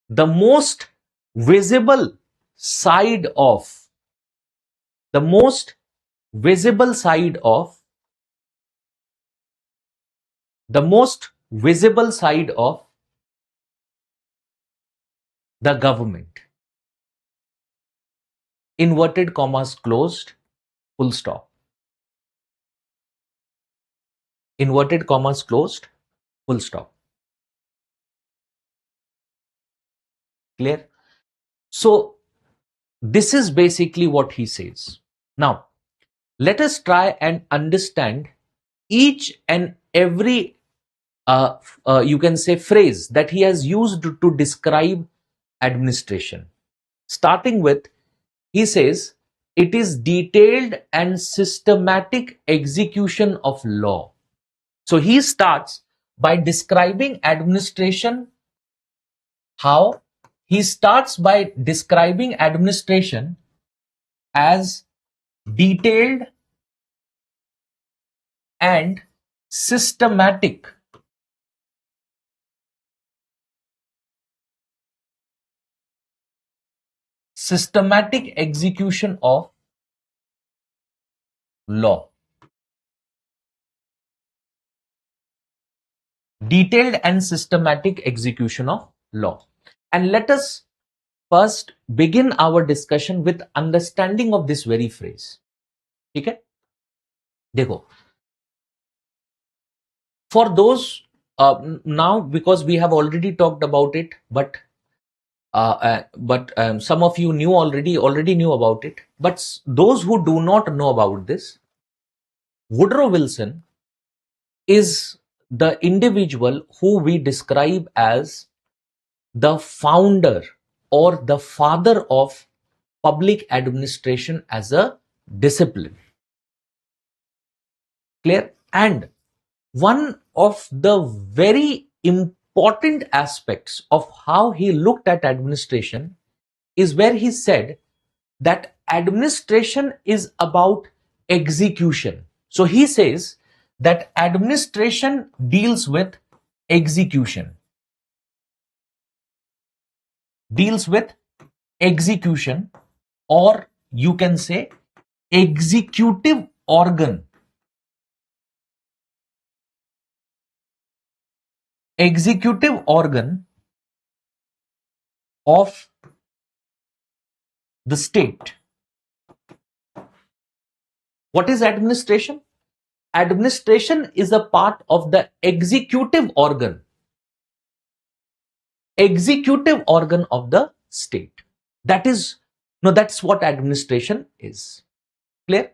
the most visible side of, the most visible side of, the most visible side of the government. Inverted commas closed, full stop. Inverted commas closed, full stop. Clear? So this is basically what he says. Now, let us try and understand each and every you can say phrase that he has used to describe administration. Starting with, he says, it is detailed and systematic execution of law. So he starts by describing administration. How? He starts by describing administration as detailed and systematic. Systematic execution of law. Detailed and systematic execution of law. And let us first begin our discussion with understanding of this very phrase. Okay? Dekho. For those now, because we have already talked about it, but some of you knew already knew about it. But those who do not know about this, Woodrow Wilson is the individual who we describe as the founder or the father of public administration as a discipline. Clear? And one of the very important important aspects of how he looked at administration is where he said that administration is about execution. So he says that administration deals with execution, deals with execution, or you can say executive organ, executive organ of the state. What is administration? Administration is a part of the executive organ of the state. That is, no, that's what administration is. Clear?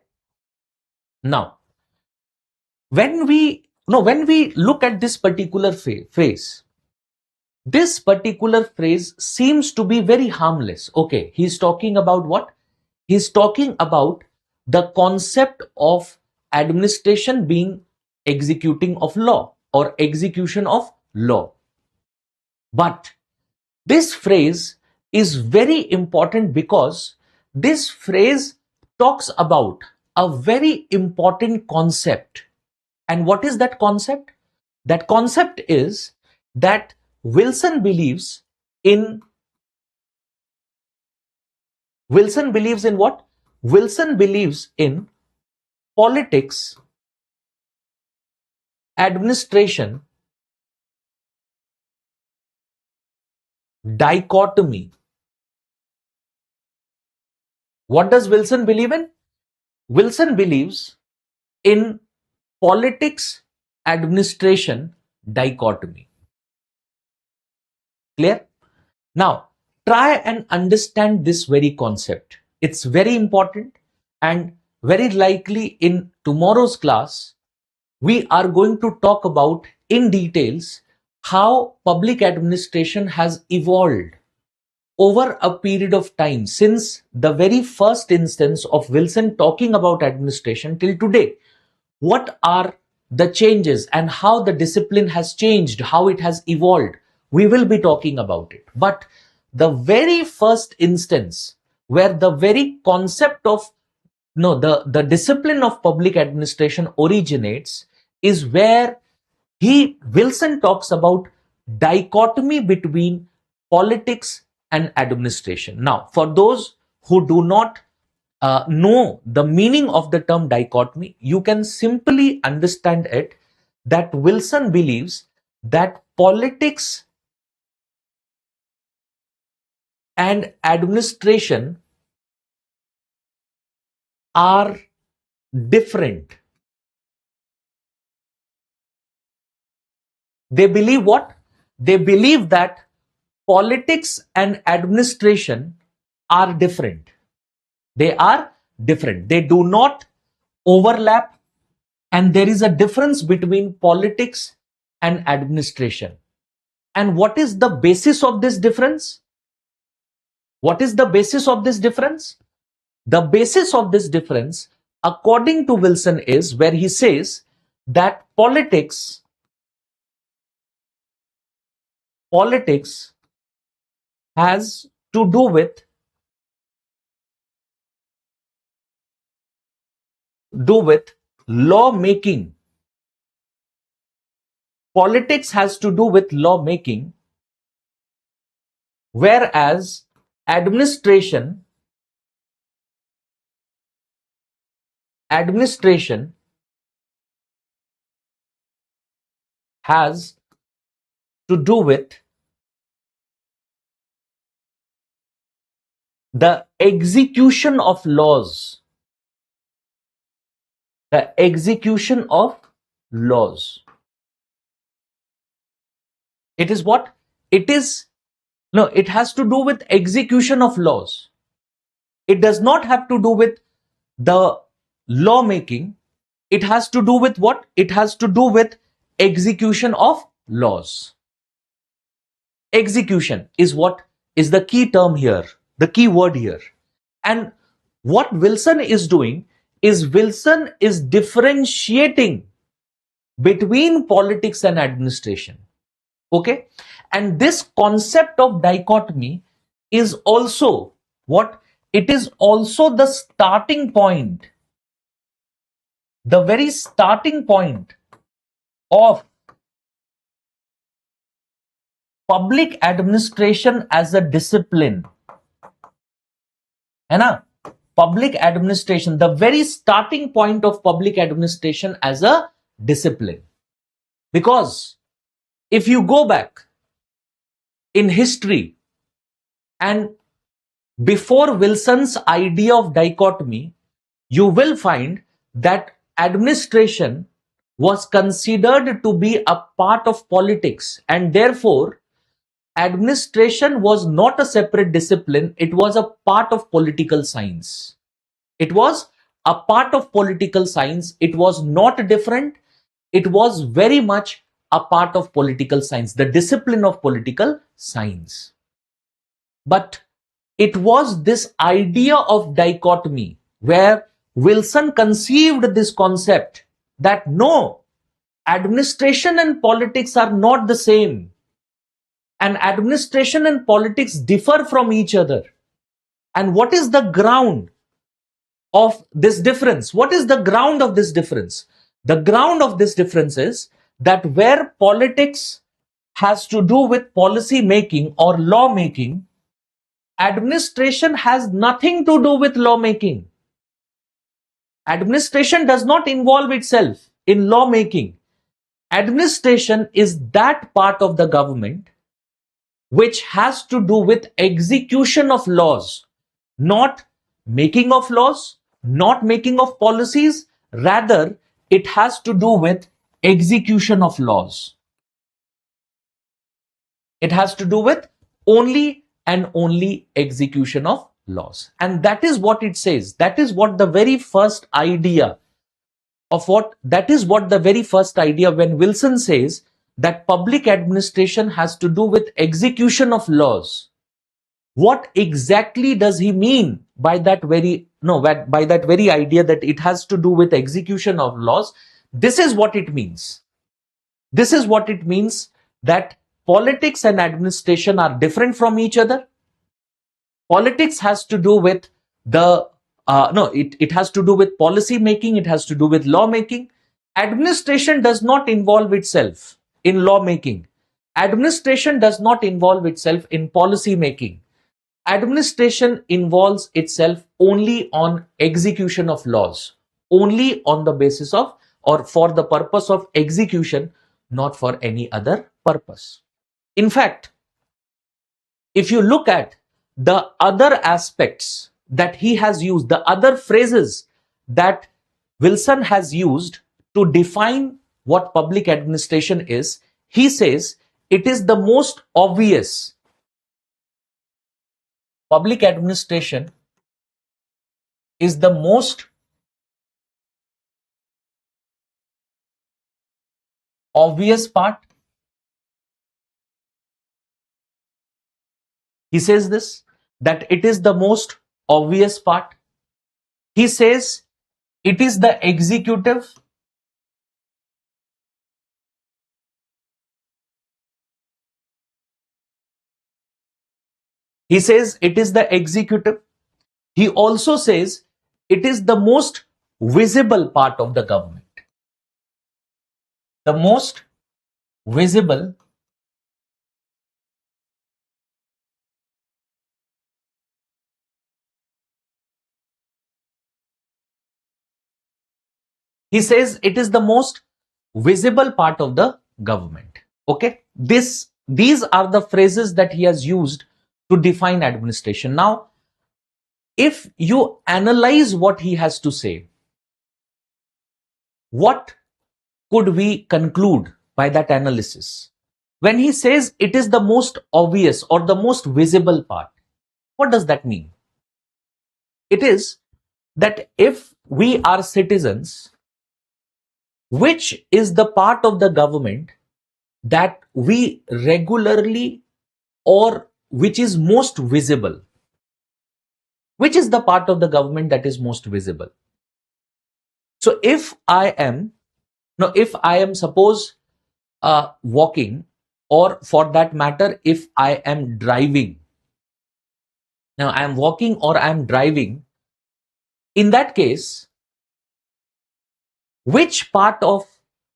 Now, when we look at this particular phrase, this particular phrase seems to be very harmless. Okay, he's talking about what? He's talking about the concept of administration being executing of law or execution of law. But this phrase is very important because this phrase talks about a very important concept. And what is that concept? That concept is that Wilson believes in what? Wilson believes in politics, administration, dichotomy. What does Wilson believe in? Wilson believes in politics, administration, dichotomy. Clear? Now, try and understand this very concept. It's very important, and very likely in tomorrow's class, we are going to talk about in details how public administration has evolved over a period of time since the very first instance of Wilson talking about administration till today. What are the changes and how the discipline has changed, how it has evolved? We will be talking about it. But the very first instance where the very concept of the discipline of public administration originates is where Wilson talks about dichotomy between politics and administration. Now, for those who do not know the meaning of the term dichotomy, you can simply understand it that Wilson believes that politics and administration are different. They believe what? They believe that politics and administration are different. They are different. They do not overlap, and there is a difference between politics and administration. And what is the basis of this difference? What is the basis of this difference? The basis of this difference, according to Wilson, is where he says that politics has to do with law making. Politics has to do with law making, whereas administration has to do with the execution of laws. The execution of laws. It is what? It has to do with execution of laws. It does not have to do with the law making. It has to do with what? It has to do with execution of laws. Execution is what is the key term here, the key word here. And what Wilson is doing is Wilson is differentiating between politics and administration. Okay, and this concept of dichotomy is also what? It is also the starting point, the very starting point of public administration as a discipline. है ना? Public administration, the very starting point of public administration as a discipline. Because if you go back in history, and before Wilson's idea of dichotomy, you will find that administration was considered to be a part of politics, and therefore administration was not a separate discipline, it was a part of political science. It was a part of political science. It was not different. It was very much a part of political science, the discipline of political science. But it was this idea of dichotomy where Wilson conceived this concept that no, administration and politics are not the same. And administration and politics differ from each other. And what is the ground of this difference? What is the ground of this difference? The ground of this difference is that where politics has to do with policy making or law making, administration has nothing to do with law making. Administration does not involve itself in law making. Administration is that part of the government which has to do with execution of laws, not making of laws, not making of policies. Rather, it has to do with execution of laws. It has to do with only and only execution of laws. And that is what it says. That is what the very first idea of that is what the very first idea when Wilson says that public administration has to do with execution of laws. What exactly does he mean by that very idea that it has to do with execution of laws? This is what it means. This is what it means, that politics and administration are different from each other. Politics has to do with it has to do with policy making, it has to do with law making. Administration does not involve itself in law making. Administration does not involve itself in policy making. Administration involves itself only on execution of laws, only on the basis of or for the purpose of execution, not for any other purpose. In fact, if you look at the other aspects that he has used, the other phrases that Wilson has used to define what public administration is, he says it is the most obvious. Public administration is the most obvious part. He says this, that it is the most obvious part. He says it is the executive. He says it is the executive. He also says it is the most visible part of the government. The most visible he says it is the most visible part of the government. Okay, these are the phrases that he has used to define administration. Now, if you analyze what he has to say, what could we conclude by that analysis? When he says it is the most obvious or the most visible part, what does that mean? It is that if we are citizens, which is the part of the government that we regularly or which is most visible? Which is the part of the government that is most visible? So if I am suppose walking or for that matter, if I am driving. Now I am walking or I am driving. In that case, which part of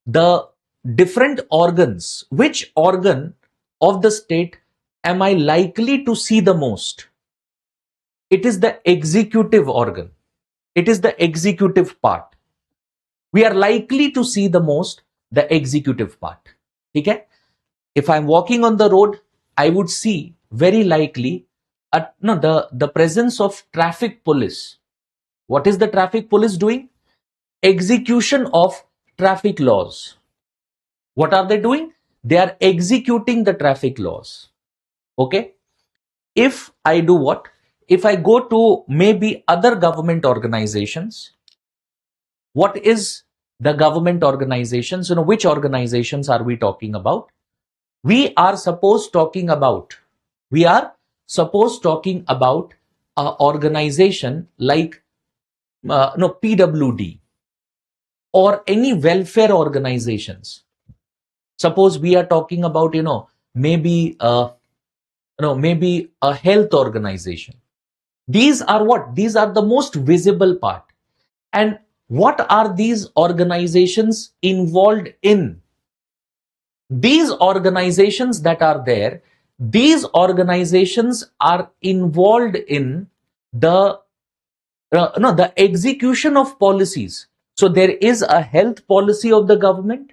the different organs, which organ of the state am I likely to see the most? It is the executive organ. It is the executive part. We are likely to see the most the executive part. Okay? If I'm walking on the road, I would see very likely the presence of traffic police. What is the traffic police doing? Execution of traffic laws. What are they doing? They are executing the traffic laws. Okay? If I do what? If I go to maybe other government organizations, what is the government organizations? Which organizations are we talking about? We are supposed talking about an organization like PWD or any welfare organizations. Suppose we are talking about maybe maybe a health organization. These are what? These are the most visible part. And what are these organizations involved in? These organizations that are there, these organizations are involved in the execution of policies. So there is a health policy of the government,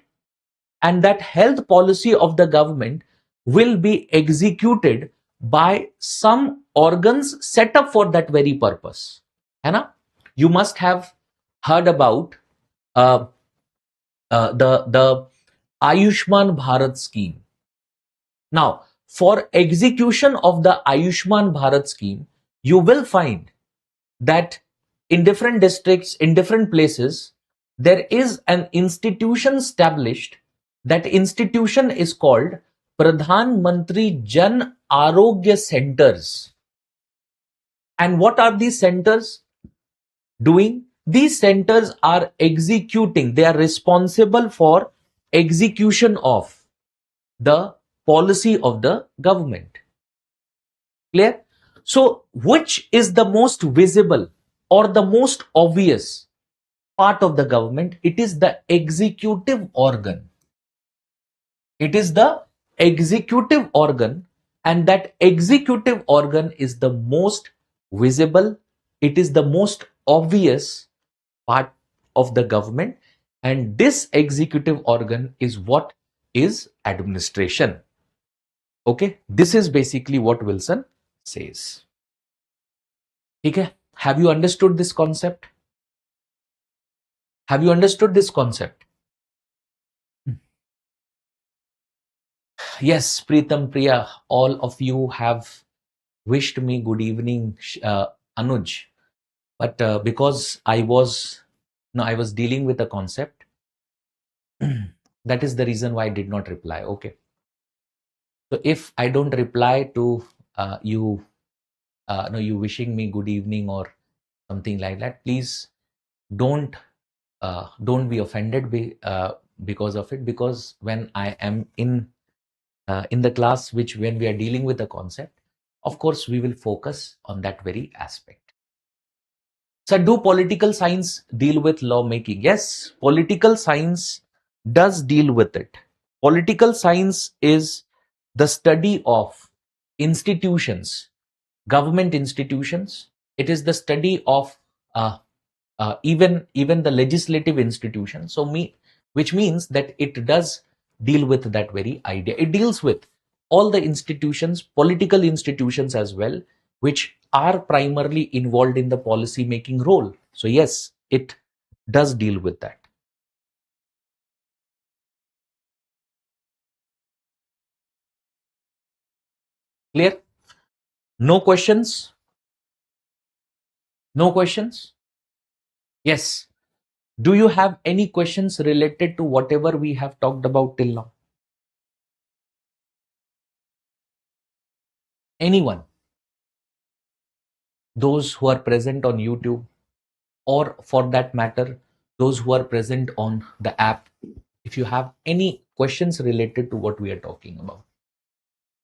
and that health policy of the government will be executed by some organs set up for that very purpose. है ना? You must have heard about uh, the Ayushman Bharat scheme. Now, for execution of the Ayushman Bharat scheme, you will find that in different districts, in different places, there is an institution established. That institution is called Pradhan Mantri Jan Arogya Centers. And what are these centers doing? These centers are executing, they are responsible for execution of the policy of the government. Clear? So, which is the most visible or the most obvious part of the government? It is the executive organ. It is the executive organ, and that executive organ is the most visible, it is the most obvious part of the government, and this executive organ is what is administration. Okay, this is basically what Wilson says. Okay, have you understood this concept? Have you understood this concept? Yes, Pritam, Priya, all of you have wished me good evening, Anuj. But because I was dealing with a concept, that is the reason why I did not reply. Okay. So if I don't reply to you, you wishing me good evening or something like that, please don't be offended because of it. Because when I am in the class, when we are dealing with the concept, of course we will focus on that very aspect. So do political science deal with lawmaking? Yes, political science does deal with it. Political science is the study of institutions, government institutions. It is the study of even the legislative institution. Which means that it does deal with that very idea. It deals with all the institutions, political institutions as well, which are primarily involved in the policy making role. So yes, it does deal with that. Clear? No questions? No questions? Yes. Do you have any questions related to whatever we have talked about till now? Anyone? Those who are present on YouTube, or for that matter, those who are present on the app, if you have any questions related to what we are talking about.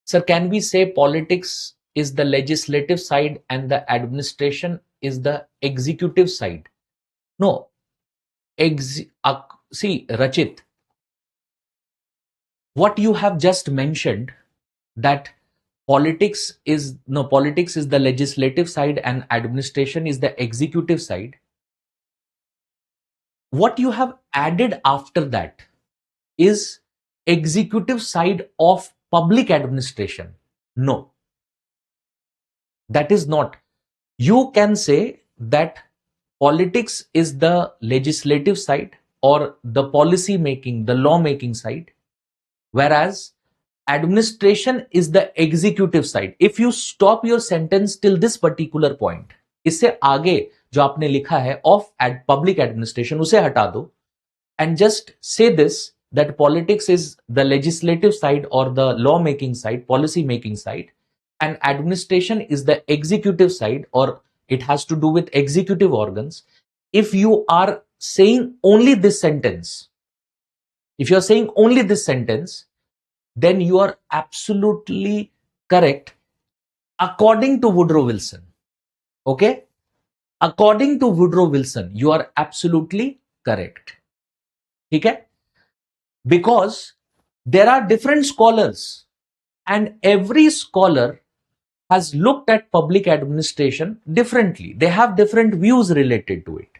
Sir, can we say politics is the legislative side and the administration is the executive side? No. See, Rachit, what you have just mentioned, that politics is the legislative side and administration is the executive side. What you have added after that is executive side of public administration. No, that is not. You can say that politics is the legislative side or the policy making, the law making side, whereas administration is the executive side. If you stop your sentence till this particular point, इससे आगे जो आपने लिखा है of public administration उसे हटा दो and just say this, that politics is the legislative side or the law making side, policy making side, and administration is the executive side, or it has to do with executive organs. If you are saying only this sentence, then you are absolutely correct according to Woodrow Wilson. Okay? According to Woodrow Wilson, you are absolutely correct. Okay? Because there are different scholars and every scholar has looked at public administration differently. They have different views related to it.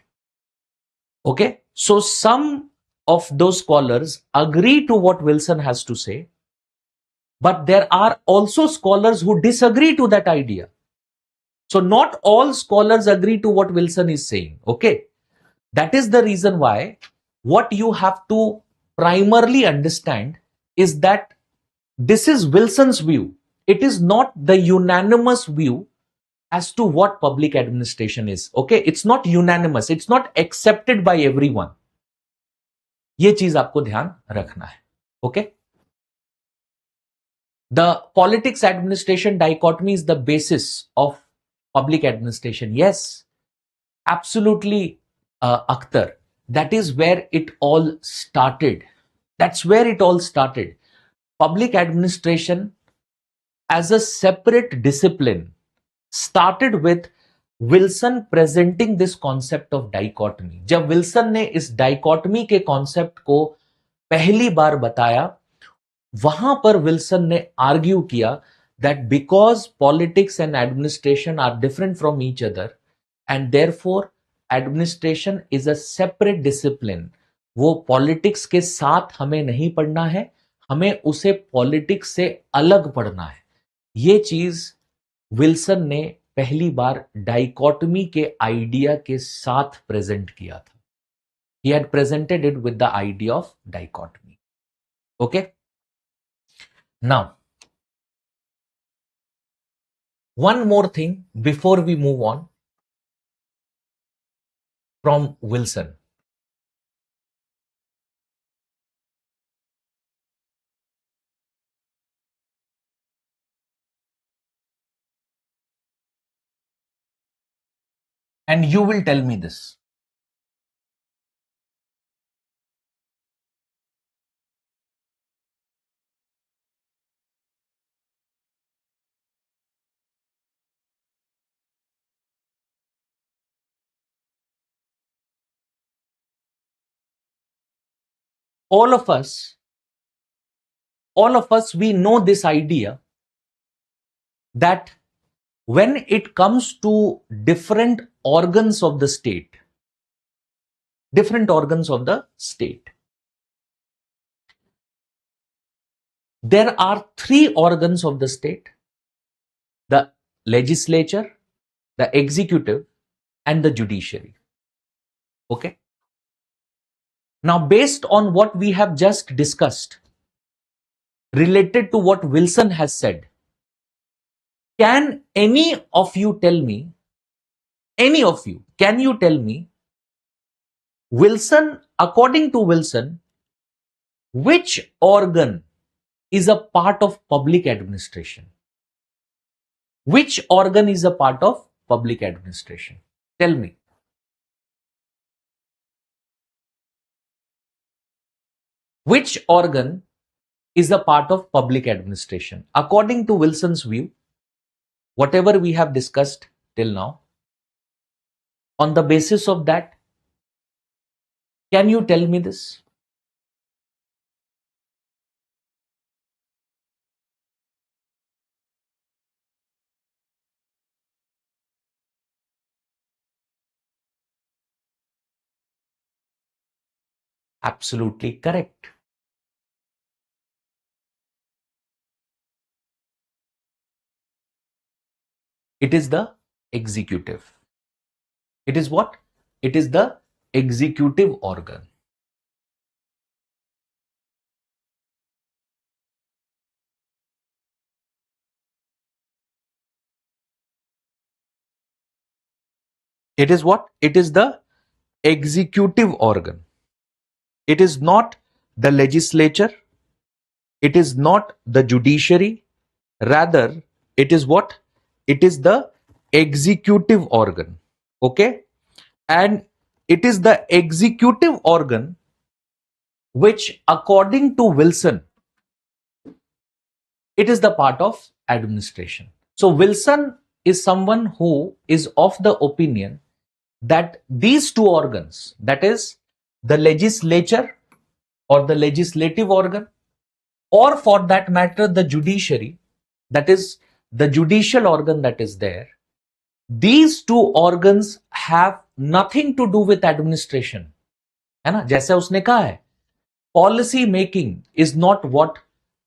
Okay? So some of those scholars agree to what Wilson has to say, but there are also scholars who disagree to that idea. So not all scholars agree to what Wilson is saying. Okay? That is the reason why what you have to primarily understand is that this is Wilson's view. It is not the unanimous view as to what public administration is. Okay? It's not unanimous. It's not accepted by everyone. ये चीज आपको ध्यान रखना है. Okay? The politics administration dichotomy is the basis of public administration. Yes, absolutely, Akhtar. That is where it all started. That's where it all started. Public administration as a separate discipline started with Wilson presenting this concept of dichotomy. जब Wilson ने इस dichotomy के concept को पहली बार बताया, वहां पर Wilson ने आर्ग्यू किया that because politics and administration are different from each other and therefore administration is a separate discipline, वो politics के साथ हमें नहीं पढ़ना है, हमें उसे politics से अलग पढ़ना है. ये चीज विल्सन ने पहली बार डाइकोटमी के आइडिया के साथ प्रेजेंट किया था. He had presented it with the idea of dichotomy. Okay? Now, one more thing before we move on from Wilson. And you will tell me this. All of us, we know this idea that when it comes to different organs of the state, there are three organs of the state: the legislature, the executive, and the judiciary. Okay? Now, based on what we have just discussed, related to what Wilson has said, can any of you tell me, can you tell me, Wilson, according to Wilson, which organ is a part of public administration? Which organ is a part of public administration? Tell me. Which organ is a part of public administration. According to Wilson's view, whatever we have discussed till now, on the basis of that, can you tell me this? Absolutely correct. It is the executive. It is what? It is the executive organ. It is what? It is the executive organ. It is not the legislature. It is not the judiciary. Rather, it is what? It is the executive organ. Okay? And it is the executive organ which, according to Wilson, it is the part of administration. So Wilson is someone who is of the opinion that these two organs, that is the legislature or the legislative organ, or for that matter the judiciary, that is the judicial organ that is there, these two organs have nothing to do with administration. है ना, जैसे उसने कहा है, policy making is not what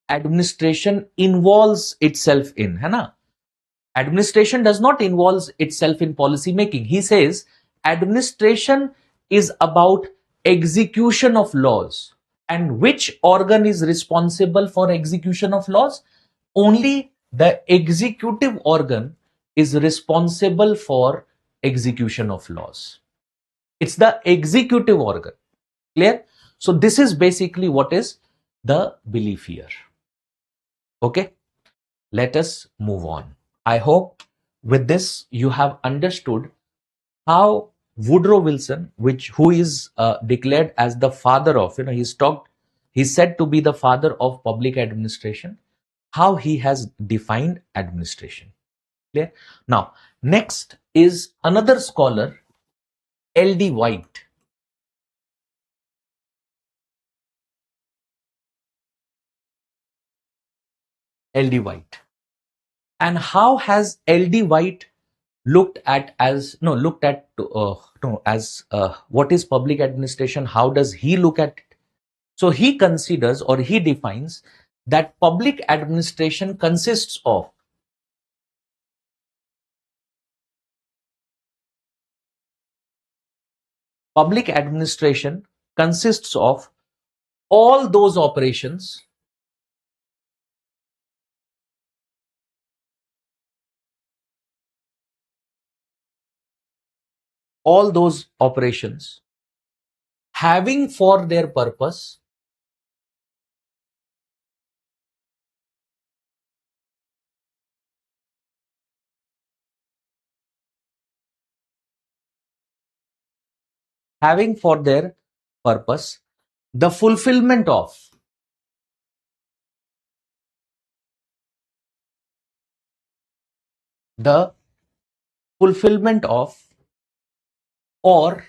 administration involves itself in, है ना. Administration does not involve itself in policy making. He says administration is about execution of laws. And which organ is responsible for execution of laws? Only the executive organ is responsible for execution of laws. It's the executive organ. Clear? So this is basically what is the belief here. Okay, let us move on. I hope with this you have understood how Woodrow Wilson, who is declared as the father of, he's said to be the father of public administration, how he has defined administration. Clear? Now, next is another scholar, L.D. White. L.D. White. And how has L.D. White looked at what is public administration? How does he look at it? So he considers, or he defines, that public administration consists of all those operations having for their purpose the fulfillment of or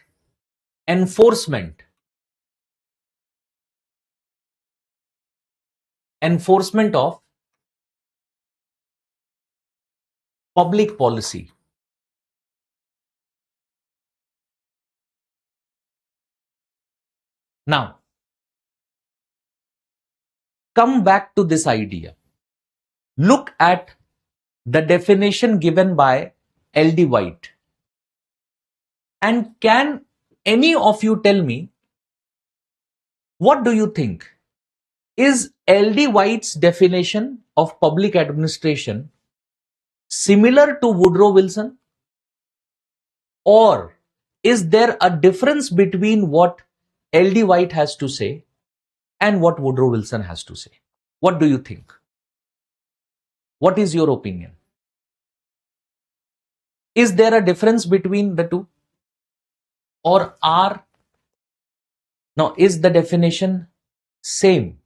enforcement of public policy. Now, come back to this idea. Look at the definition given by L.D. White. And can any of you tell me, what do you think? Is L.D. White's definition of public administration similar to Woodrow Wilson? Or is there a difference between what L.D. White has to say and what Woodrow Wilson has to say? What do you think? What is your opinion? Is there a difference between the two? Or is the definition same?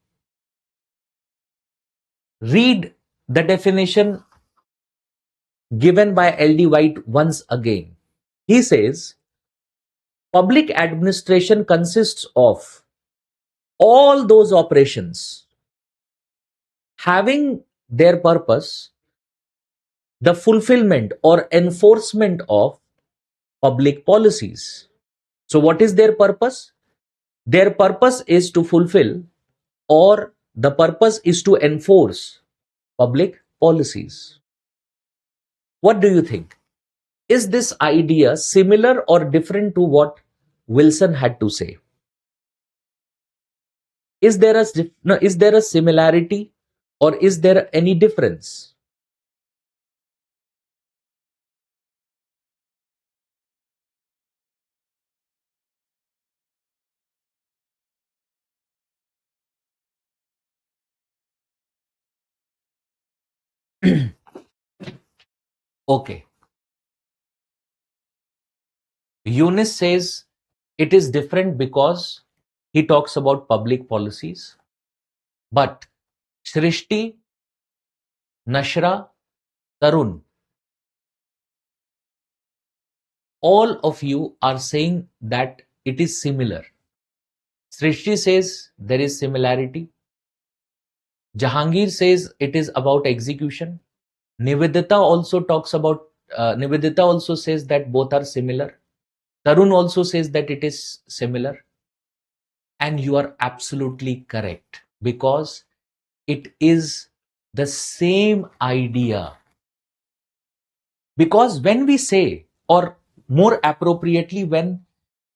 read the definition given by L.D. White once again. He says, public administration consists of all those operations having their purpose the fulfillment or enforcement of public policies. So what is their purpose? Their purpose is to fulfill, or the purpose is to enforce public policies. What do you think? Is this idea similar or different to what Wilson had to say? Is there a similarity or is there any difference? Okay. Eunice says it is different because he talks about public policies. But Shrishti, Nashra, Tarun, all of you are saying that it is similar. Srishti says there is similarity. Jahangir says it is about execution. Nivedita also Nivedita also says that both are similar. Tarun also says that it is similar. And you are absolutely correct, because it is the same idea. Because when we say, or more appropriately, when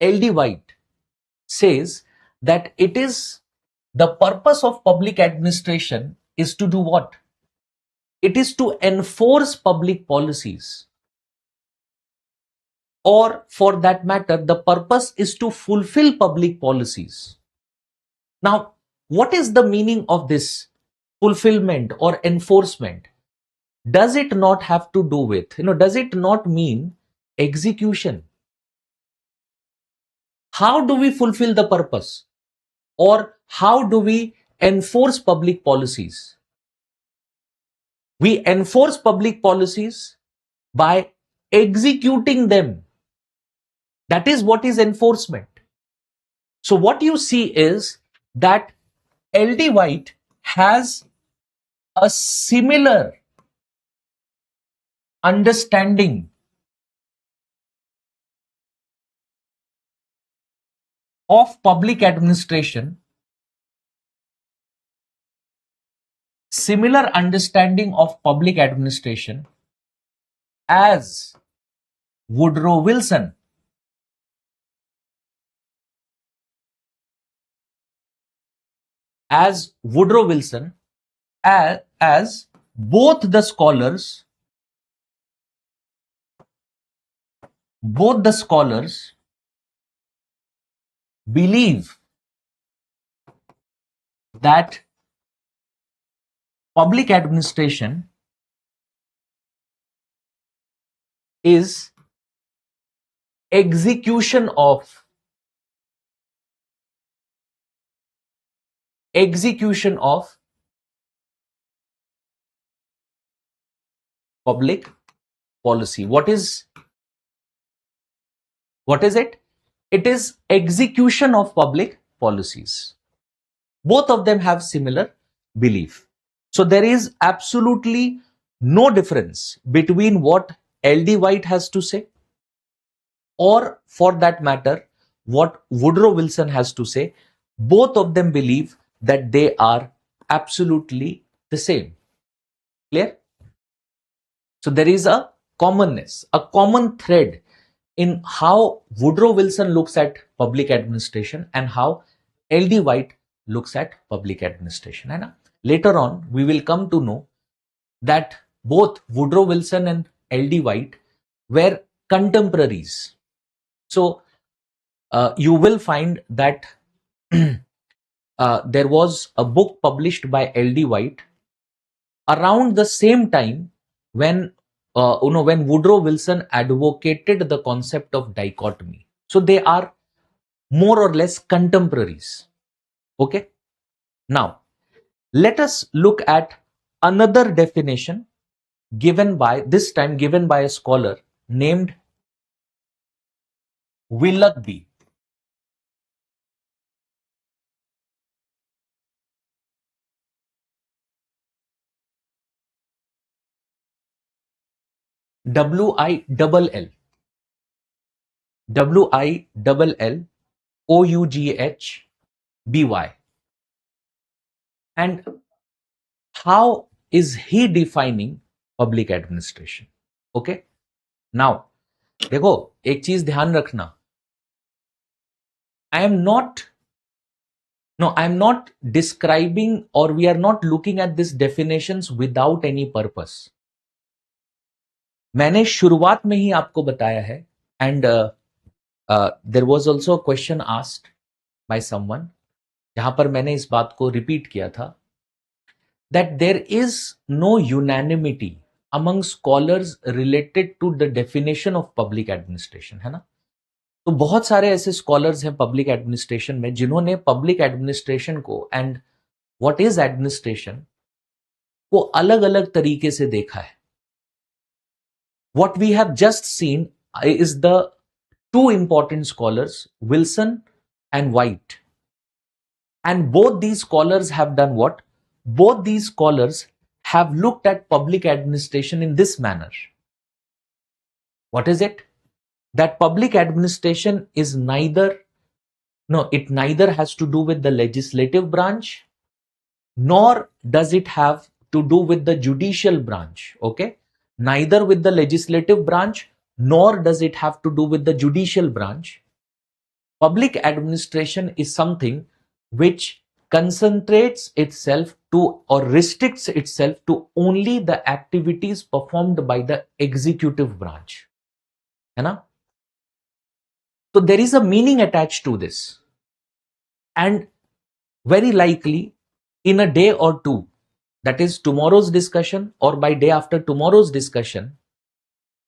L.D. White says that it is the purpose of public administration is to do what? It is to enforce public policies. Or for that matter, the purpose is to fulfill public policies. Now, what is the meaning of this fulfillment or enforcement? Does it not have to do with, does it not mean execution? How do we fulfill the purpose? Or how do we enforce public policies? We enforce public policies by executing them. That is what is enforcement. So what you see is that L.D. White has a similar understanding of public administration, as Woodrow Wilson. As both the scholars believe that public administration is execution of public policy. What is it? It is execution of public policies. Both of them have similar belief. So there is absolutely no difference between what L.D. White has to say, or for that matter, what Woodrow Wilson has to say. Both of them believe that they are absolutely the same. Clear? So there is a commonness, a common thread in how Woodrow Wilson looks at public administration and how L.D. White looks at public administration. And later on, we will come to know that both Woodrow Wilson and L.D. White were contemporaries. So you will find that there was a book published by L.D. White around the same time when when Woodrow Wilson advocated the concept of dichotomy. So they are more or less contemporaries. Okay. Now, let us look at another definition given by, this time given by a scholar named Willoughby. W-I-double-L. W-I-double-L-O-U-G-H-B-Y. And how is he defining public administration? Okay. Now, देखो एक चीज ध्यान रखना. I am not, no, I am not describing, or we are not looking at these definitions without any purpose. मैंने शुरुआत में ही आपको बताया है, and there was also a question asked by someone, जहां पर मैंने इस बात को रिपीट किया था, that there is no unanimity among scholars related to the definition of public administration, है ना. तो बहुत सारे ऐसे स्कॉलर्स हैं पब्लिक एडमिनिस्ट्रेशन में जिन्होंने पब्लिक एडमिनिस्ट्रेशन को एंड व्हाट इज एडमिनिस्ट्रेशन को अलग अलग तरीके से देखा है. What we have just seen is the two important scholars, Wilson and White. And both these scholars have done what? Both these scholars have looked at public administration in this manner. What is it? That public administration is neither, no, it neither has to do with the legislative branch, nor does it have to do with the judicial branch. Okay? Neither with the legislative branch, nor does it have to do with the judicial branch. Public administration is something which concentrates itself to, or restricts itself to, only the activities performed by the executive branch. है ना? So there is a meaning attached to this. And very likely in a day or two, that is tomorrow's discussion or by day after tomorrow's discussion,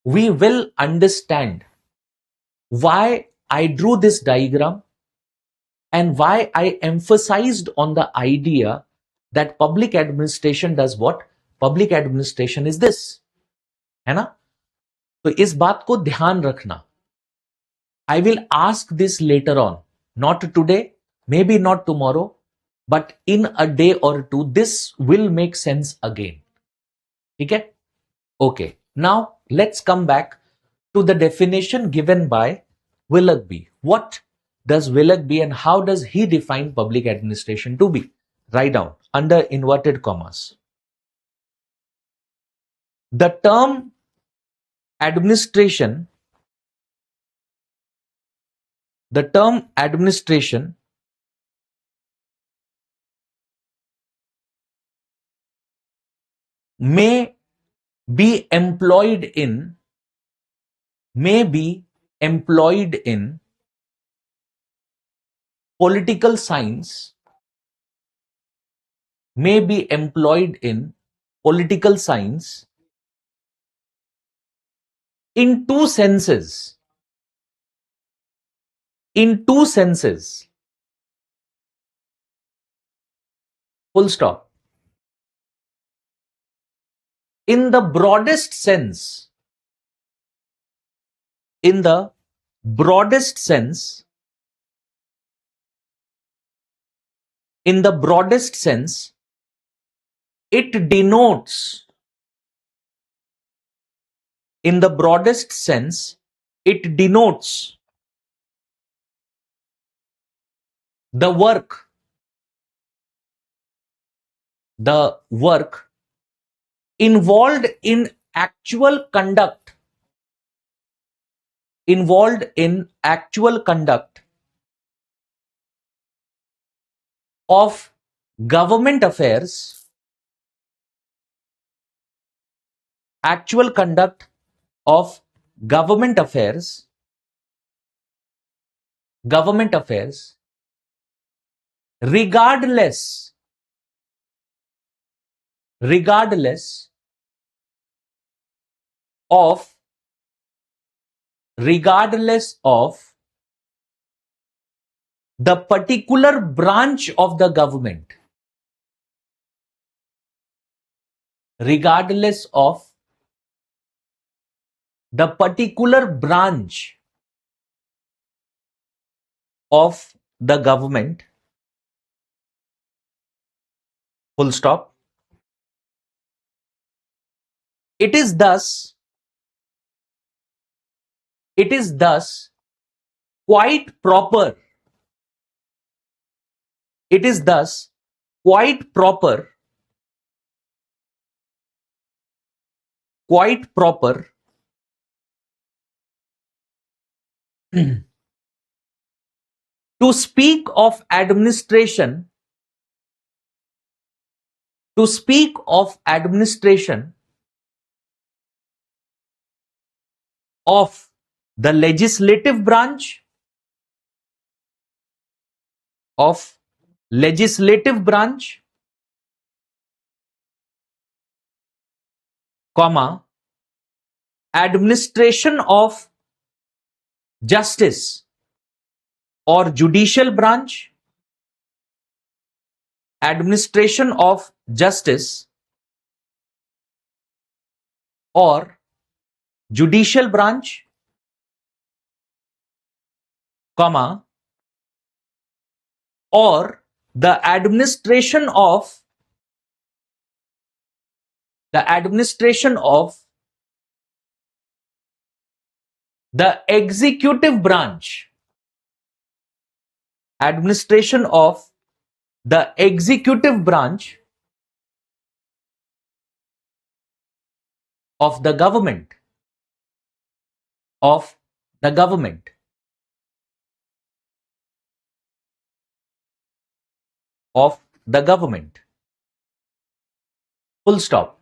we will understand why I drew this diagram and why I emphasized on the idea that public administration does what? Public administration is this. है ना? तो इस बात को ध्यान रखना. I will ask this later on. Not today, maybe not tomorrow, but in a day or two, this will make sense again. Okay? Okay. Now, let's come back to the definition given by Willoughby. What does Willoughby and how does he define public administration to be? Write down under inverted commas. The term administration may be employed in political science, may be employed in political science in two senses. In two senses. Full stop. In the broadest sense, in the broadest sense, in the broadest sense, it denotes, in the broadest sense, it denotes the work involved in actual conduct of government affairs, actual conduct of government affairs, regardless of the particular branch of the government. regardless of the particular branch of the government, full stop. It is thus quite proper. It is thus quite proper to speak of administration of the legislative branch of legislative branch, comma, administration of justice or judicial branch, administration of justice or judicial branch, comma, or the administration of the executive branch, administration of the executive branch of the government, of the government, of the government, full stop.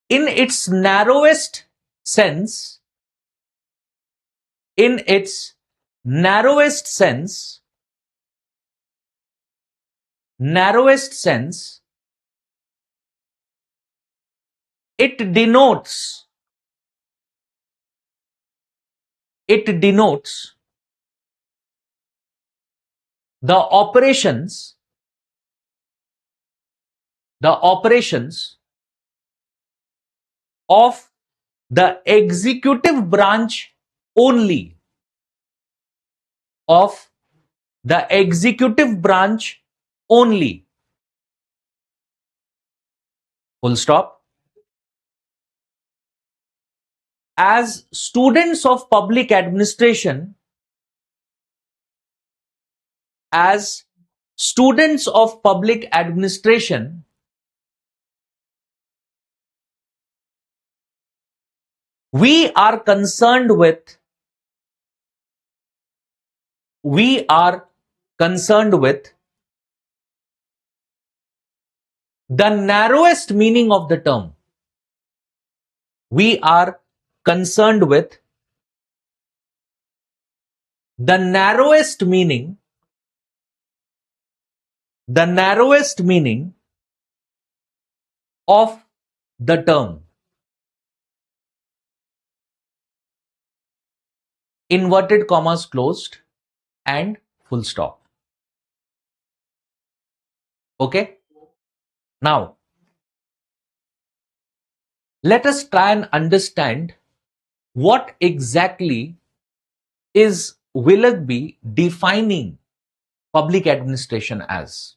In its narrowest sense, in its narrowest sense, it denotes the operations of the executive branch only, of the executive branch only, full stop. As students of public administration, we are concerned with the narrowest meaning of the term. We are concerned with the narrowest meaning of the term. Inverted commas closed and full stop. Okay? Now, let us try and understand what exactly is Willoughby defining public administration as.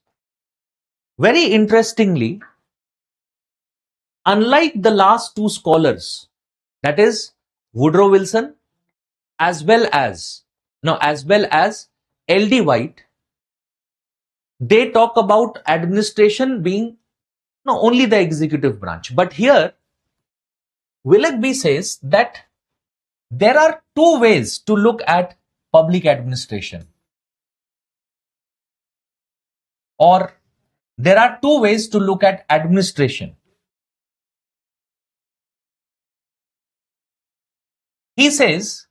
Very interestingly, unlike the last two scholars, that is Woodrow Wilson as well as L.D. White, they talk about administration being only the executive branch. But here, Willoughby says that there are two ways to look at public administration, or there are two ways to look at administration. He says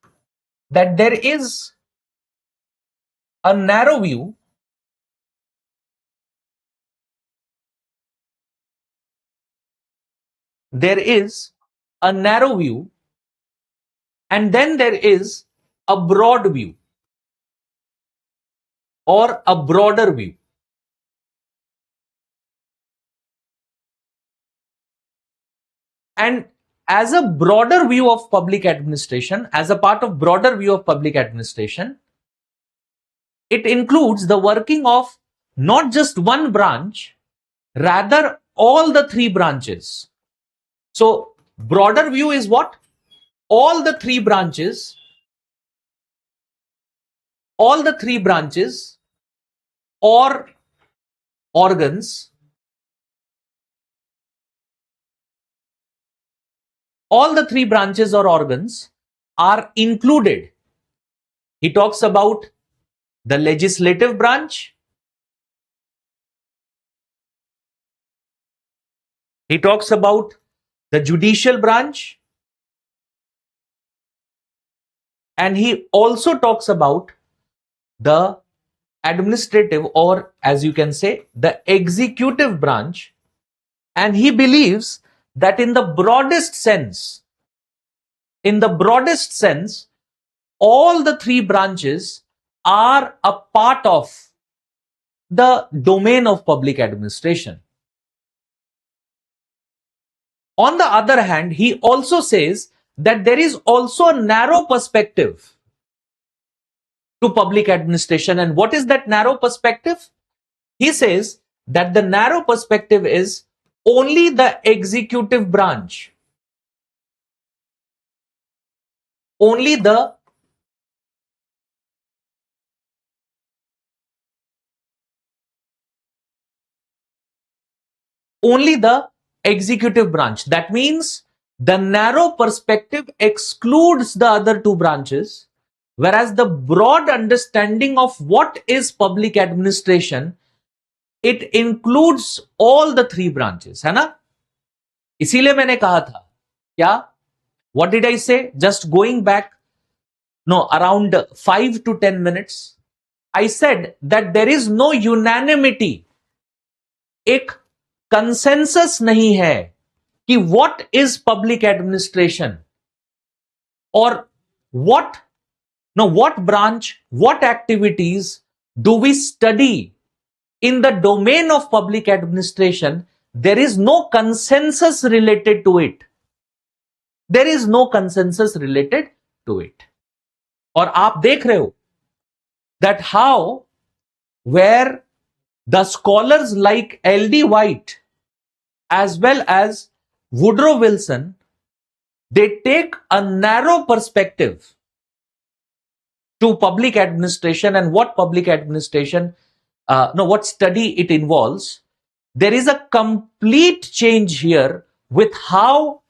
that there is a narrow view and then there is a broad view or a broader view. And as a broader view of public administration, as a part of broader view of public administration, it includes the working of not just one branch, rather all the three branches. So broader view is what? All the three branches or organs, all the three branches or organs are included. He talks about the legislative branch, he talks about the judicial branch, and he also talks about the administrative, or as you can say, the executive branch. And he believes that in the broadest sense, all the three branches are a part of the domain of public administration. On the other hand, he also says that there is also a narrow perspective to public administration. And what is that narrow perspective? He says that the narrow perspective is only the executive branch, only the executive branch. That means the narrow perspective excludes the other two branches, whereas the broad understanding of what is public administration, it includes all the three branches, है ना? इसीलिए मैंने कहा था क्या? What did I say? Just going back, around 5 to 10 minutes, I said that there is no unanimity. एक consensus नहीं है कि what is public administration or what branch, what activities do we study in the domain of public administration. There is no consensus related to it. There is no consensus related to it. और आप देख रहे हो that how, where the scholars like L.D. White as well as Woodrow Wilson, they take a narrow perspective to public administration and what public administration, what study it involves. There is a complete change here with how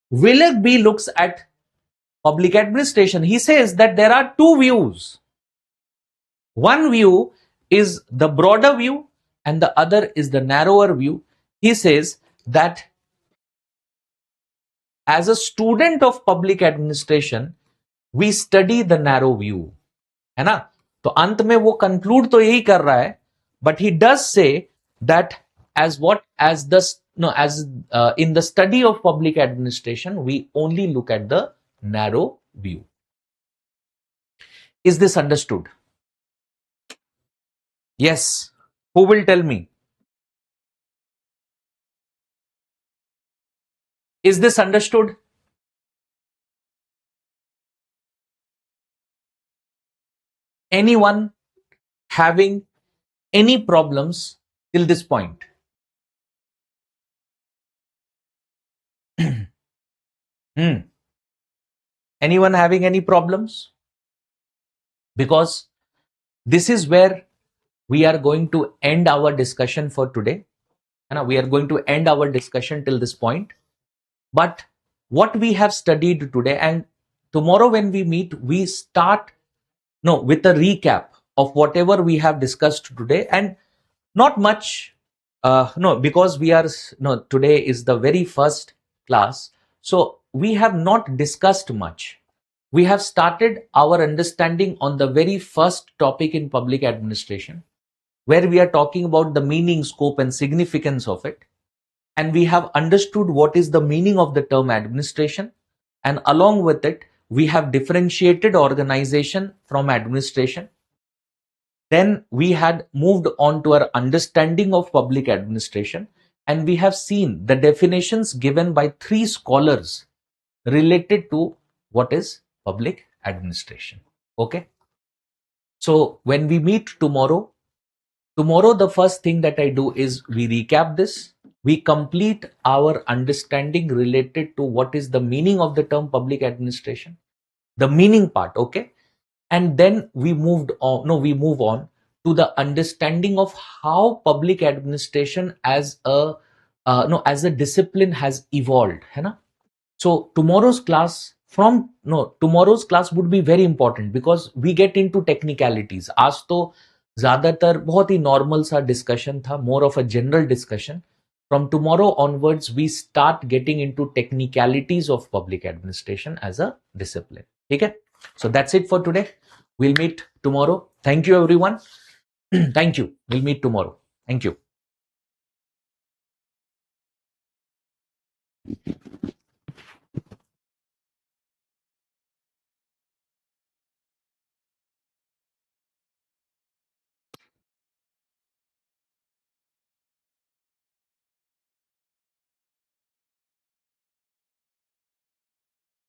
Willoughby looks at public administration. He says that there are two views. One view is the broader view and the other is the narrower view. He says that as a student of public administration, we study the narrow view. है ना? तो अंत में वो conclude तो यही कर रहा है, but he does say that in the study of public administration, we only look at the narrow view. Is this understood? Yes. Who will tell me? Is this understood? Anyone having any problems till this point? Anyone having any problems? Because this is where we are going to end our discussion for today. We are going to end our discussion till this point. But what we have studied today, and tomorrow when we meet, we start with a recap of whatever we have discussed today, and not much, because today is the very first class, so we have not discussed much. We have started our understanding on the very first topic in public administration, where we are talking about the meaning, scope, and significance of it. And we have understood what is the meaning of the term administration. And along with it, we have differentiated organization from administration. Then we had moved on to our understanding of public administration. and we have seen the definitions given by 3 scholars related to what is public administration. Okay. So when we meet tomorrow, the first thing that I do is we recap this. We complete our understanding related to what is the meaning of the term public administration, the meaning part. Okay. And then we move on to the understanding of how public administration as a as a discipline has evolved, है ना? So tomorrow's class would be very important because we get into technicalities. आज तो ज्यादातर बहुत ही normal सा discussion था, more of a general discussion. From tomorrow onwards, we start getting into technicalities of public administration as a discipline. Okay? So that's it for today. We'll meet tomorrow. Thank you, everyone. Thank you. We'll meet tomorrow. Thank you.